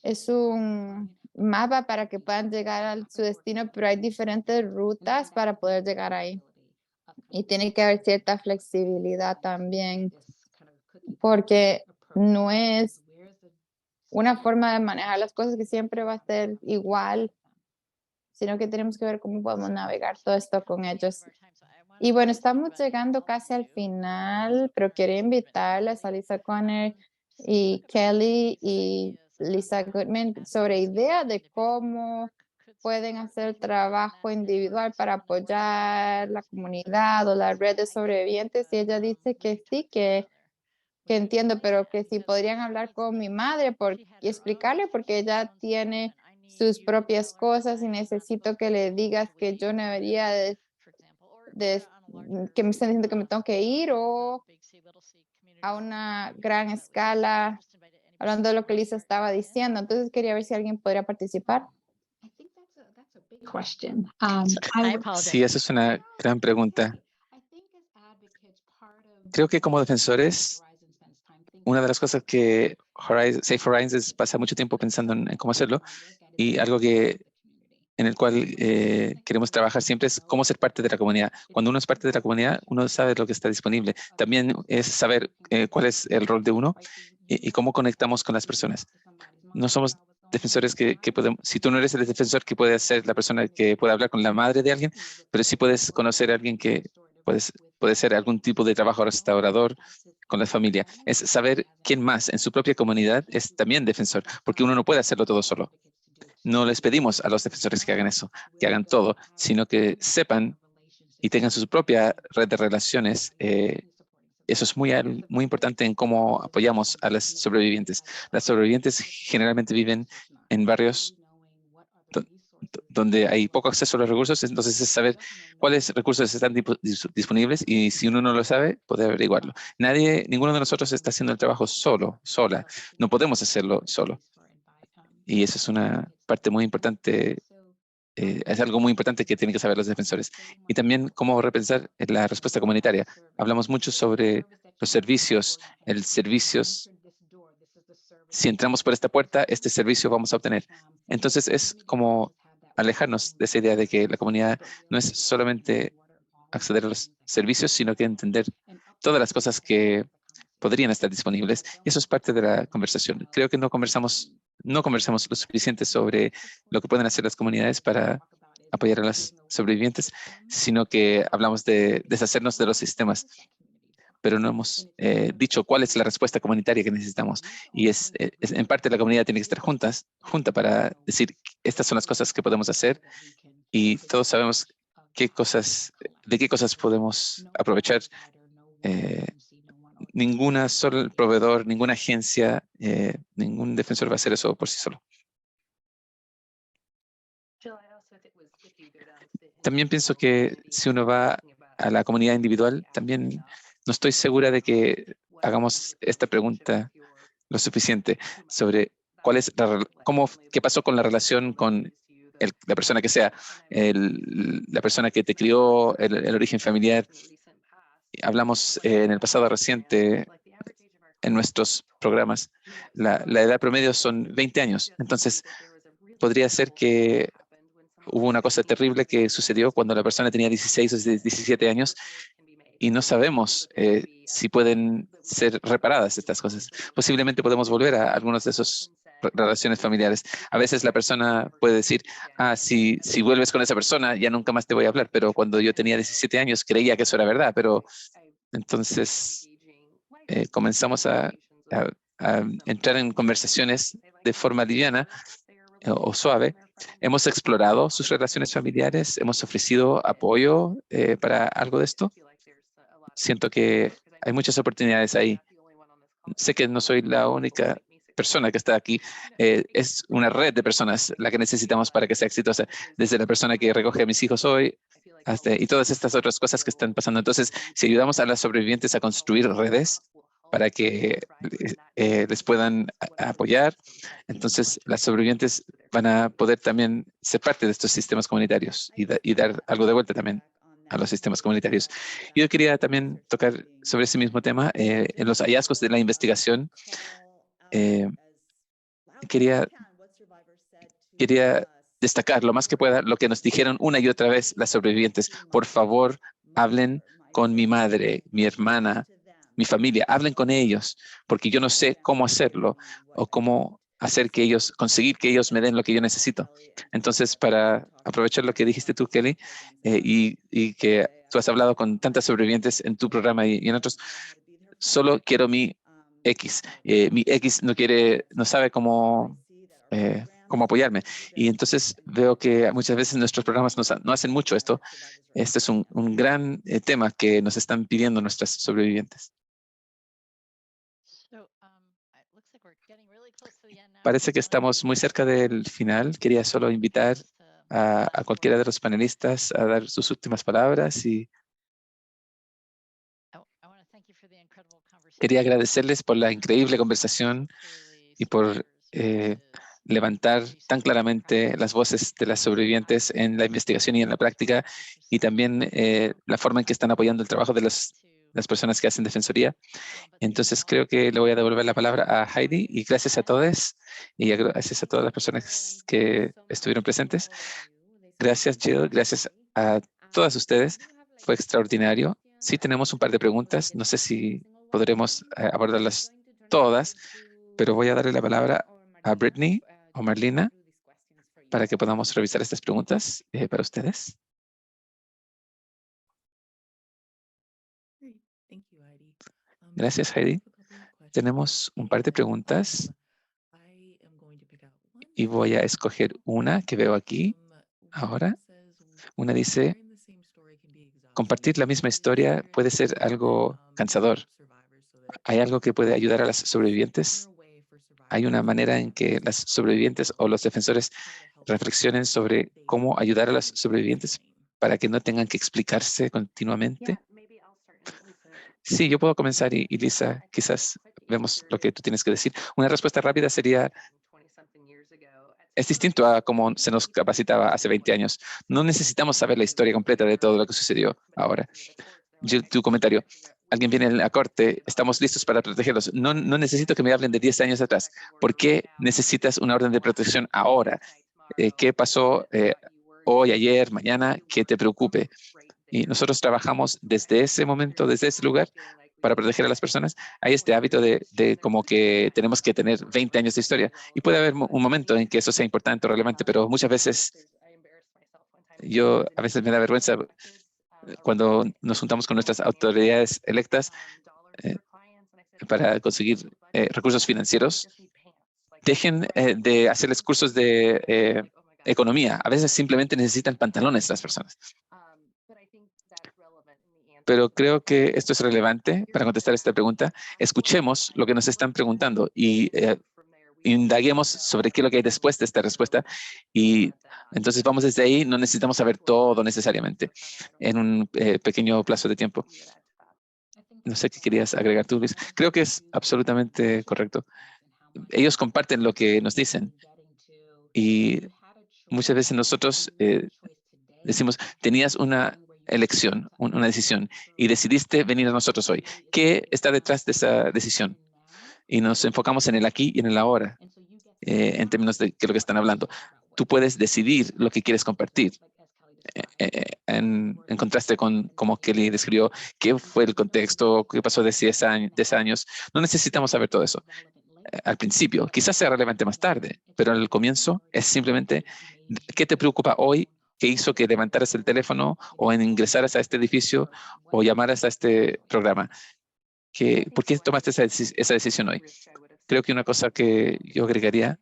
Es un mapa para que puedan llegar a su destino, pero hay diferentes rutas para poder llegar ahí. Y tiene que haber cierta flexibilidad también, porque no es una forma de manejar las cosas que siempre va a ser igual, sino que tenemos que ver cómo podemos navegar todo esto con ellos. Y bueno, estamos llegando casi al final, pero quería invitarles a Lisa Conner y Kelly y Lisa Goodman sobre idea de cómo pueden hacer trabajo individual para apoyar la comunidad o la red de sobrevivientes. Y ella dice que sí, que entiendo, pero que si podrían hablar con mi madre y explicarle porque ella tiene sus propias cosas y necesito que le digas que yo no debería que me están diciendo que me tengo que ir o a una gran escala, hablando de lo que Lisa estaba diciendo. Entonces quería ver si alguien podría participar. Question. Sí, esa es una gran pregunta. Creo que como defensores, una de las cosas que Safe Horizons pasa mucho tiempo pensando en cómo hacerlo y algo en el cual queremos trabajar siempre es cómo ser parte de la comunidad. Cuando uno es parte de la comunidad, uno sabe lo que está disponible. También es saber cuál es el rol de uno y cómo conectamos con las personas. No somos defensores que podemos, si tú no eres el defensor que puede ser la persona que puede hablar con la madre de alguien, pero sí puedes conocer a alguien que puede ser algún tipo de trabajo restaurador con la familia. Es saber quién más en su propia comunidad es también defensor, porque uno no puede hacerlo todo solo. No les pedimos a los defensores que hagan eso, que hagan todo, sino que sepan y tengan su propia red de relaciones. Eso es muy importante en cómo apoyamos a las sobrevivientes. Las sobrevivientes generalmente viven en barrios donde hay poco acceso a los recursos, entonces es saber cuáles recursos están disponibles y si uno no lo sabe, poder averiguarlo. Ninguno de nosotros está haciendo el trabajo sola. No podemos hacerlo solo. Y eso es una parte muy importante, es algo muy importante que tienen que saber los defensores. Y también cómo repensar la respuesta comunitaria. Hablamos mucho sobre los servicios, si entramos por esta puerta, este servicio vamos a obtener. Entonces es como alejarnos de esa idea de que la comunidad no es solamente acceder a los servicios, sino que entender todas las cosas que podrían estar disponibles. Y eso es parte de la conversación. Creo que no conversamos lo suficiente sobre lo que pueden hacer las comunidades para apoyar a las sobrevivientes, sino que hablamos de deshacernos de los sistemas, pero no hemos dicho cuál es la respuesta comunitaria que necesitamos. Y en parte la comunidad tiene que estar junta para decir, estas son las cosas que podemos hacer y todos sabemos de qué cosas podemos aprovechar. Ninguna solo proveedor, ninguna agencia, ningún defensor va a hacer eso por sí solo. También pienso que si uno va a la comunidad individual, también no estoy segura de que hagamos esta pregunta lo suficiente sobre qué pasó con la relación con la persona que sea, la persona que te crió, el origen familiar. Hablamos en el pasado reciente en nuestros programas, la edad promedio son 20 años. Entonces, podría ser que hubo una cosa terrible que sucedió cuando la persona tenía 16 o 17 años y no sabemos si pueden ser reparadas estas cosas. Posiblemente podemos volver a algunos de esos relaciones familiares. A veces la persona puede decir, si vuelves con esa persona, ya nunca más te voy a hablar, pero cuando yo tenía 17 años creía que eso era verdad, pero entonces comenzamos a entrar en conversaciones de forma liviana o suave. Hemos explorado sus relaciones familiares, hemos ofrecido apoyo para algo de esto. Siento que hay muchas oportunidades ahí. Sé que no soy la única persona que está aquí. Es una red de personas la que necesitamos para que sea exitosa. Desde la persona que recoge a mis hijos hoy y todas estas otras cosas que están pasando. Entonces, si ayudamos a las sobrevivientes a construir redes para que les puedan apoyar, entonces las sobrevivientes van a poder también ser parte de estos sistemas comunitarios y dar algo de vuelta también a los sistemas comunitarios. Yo quería también tocar sobre ese mismo tema, en los hallazgos de la investigación. Quería destacar lo más que pueda lo que nos dijeron una y otra vez las sobrevivientes. Por favor, hablen con mi madre, mi hermana, mi familia, hablen con ellos, porque yo no sé cómo hacerlo o cómo conseguir que ellos me den lo que yo necesito. Entonces, para aprovechar lo que dijiste tú, Kelly, y que tú has hablado con tantas sobrevivientes en tu programa y en otros, solo quiero mi X. Mi X no sabe cómo apoyarme. Y entonces veo que muchas veces nuestros programas no hacen mucho esto. Este es un gran tema que nos están pidiendo nuestras sobrevivientes. Parece que estamos muy cerca del final. Quería solo invitar a cualquiera de los panelistas a dar sus últimas palabras y quería agradecerles por la increíble conversación y por levantar tan claramente las voces de las sobrevivientes en la investigación y en la práctica, y también la forma en que están apoyando el trabajo de las personas que hacen defensoría. Entonces creo que le voy a devolver la palabra a Heidi, y gracias a todos y gracias a todas las personas que estuvieron presentes. Gracias, Jill. Gracias a todas ustedes. Fue extraordinario. Sí tenemos un par de preguntas. No sé si podremos abordarlas todas, pero voy a darle la palabra a Brittany o Marlena para que podamos revisar estas preguntas para ustedes. Gracias, Heidi. Tenemos un par de preguntas y voy a escoger una que veo aquí ahora. Una dice, compartir la misma historia puede ser algo cansador. ¿Hay algo que puede ayudar a las sobrevivientes? ¿Hay una manera en que las sobrevivientes o los defensores reflexionen sobre cómo ayudar a las sobrevivientes para que no tengan que explicarse continuamente? Sí, yo puedo comenzar y Lisa, quizás vemos lo que tú tienes que decir. Una respuesta rápida sería, es distinto a cómo se nos capacitaba hace 20 años. No necesitamos saber la historia completa de todo lo que sucedió ahora. Tu comentario, alguien viene a la corte, estamos listos para protegerlos. No necesito que me hablen de 10 años atrás. ¿Por qué necesitas una orden de protección ahora? ¿Qué pasó hoy, ayer, mañana? Que te preocupe. Y nosotros trabajamos desde ese momento, desde ese lugar, para proteger a las personas. Hay este hábito de como que tenemos que tener 20 años de historia. Y puede haber un momento en que eso sea importante o relevante, pero muchas veces a veces me da vergüenza cuando nos juntamos con nuestras autoridades electas para conseguir recursos financieros. Dejen de hacerles cursos de economía. A veces simplemente necesitan pantalones las personas. Pero creo que esto es relevante para contestar esta pregunta. Escuchemos lo que nos están preguntando y indaguemos sobre qué es lo que hay después de esta respuesta. Y entonces vamos desde ahí. No necesitamos saber todo necesariamente en un pequeño plazo de tiempo. No sé qué querías agregar tú, Luis. Creo que es absolutamente correcto. Ellos comparten lo que nos dicen. Y muchas veces nosotros decimos, tenías una elección, una decisión, y decidiste venir a nosotros hoy. ¿Qué está detrás de esa decisión? Y nos enfocamos en el aquí y en el ahora, en términos de qué es lo que están hablando. Tú puedes decidir lo que quieres compartir. En contraste con como Kelly describió, qué fue el contexto, qué pasó de 10 años. No necesitamos saber todo eso al principio. Quizás sea relevante más tarde, pero al comienzo es simplemente qué te preocupa hoy, qué hizo que levantaras el teléfono o ingresaras a este edificio o llamaras a este programa. ¿por qué tomaste esa decisión hoy? Creo que una cosa que yo agregaría,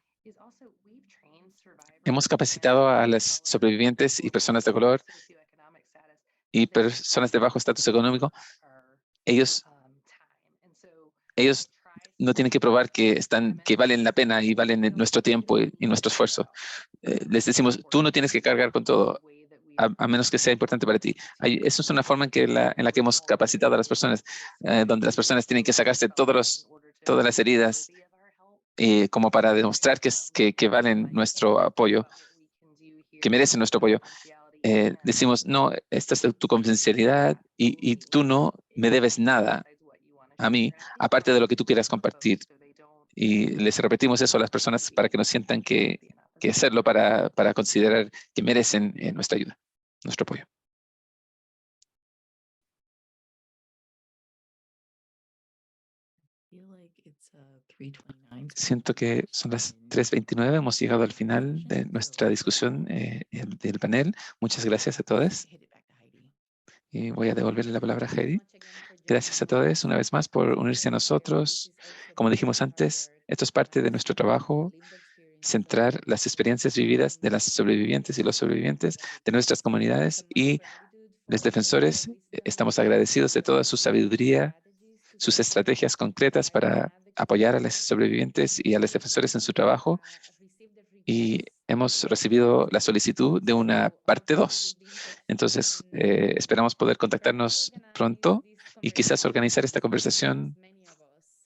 hemos capacitado a los sobrevivientes y personas de color y personas de bajo estatus económico. Ellos no tienen que probar que valen la pena y valen nuestro tiempo y nuestro esfuerzo. Les decimos, tú no tienes que cargar con todo, a menos que sea importante para ti. Eso es una forma en la que hemos capacitado a las personas, donde las personas tienen que sacarse todas las heridas como para demostrar que valen nuestro apoyo, que merecen nuestro apoyo. Decimos, no, esta es tu confidencialidad y tú no me debes nada a mí, aparte de lo que tú quieras compartir. Y les repetimos eso a las personas para que no sientan que hacerlo para considerar que merecen nuestra ayuda, nuestro apoyo. Siento que son las 3:29. Hemos llegado al final de nuestra discusión del panel. Muchas gracias a todos. Y voy a devolverle la palabra a Heidi. Gracias a todos una vez más por unirse a nosotros. Como dijimos antes, esto es parte de nuestro trabajo, centrar las experiencias vividas de las sobrevivientes y los sobrevivientes de nuestras comunidades, y los defensores estamos agradecidos de toda su sabiduría, sus estrategias concretas para apoyar a los sobrevivientes y a los defensores en su trabajo. Y hemos recibido la solicitud de una parte 2. Entonces, esperamos poder contactarnos pronto y quizás organizar esta conversación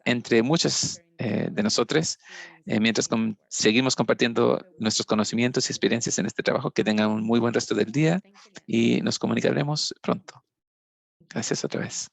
entre muchas de nosotros, mientras seguimos compartiendo nuestros conocimientos y experiencias en este trabajo. Que tengan un muy buen resto del día y nos comunicaremos pronto. Gracias otra vez.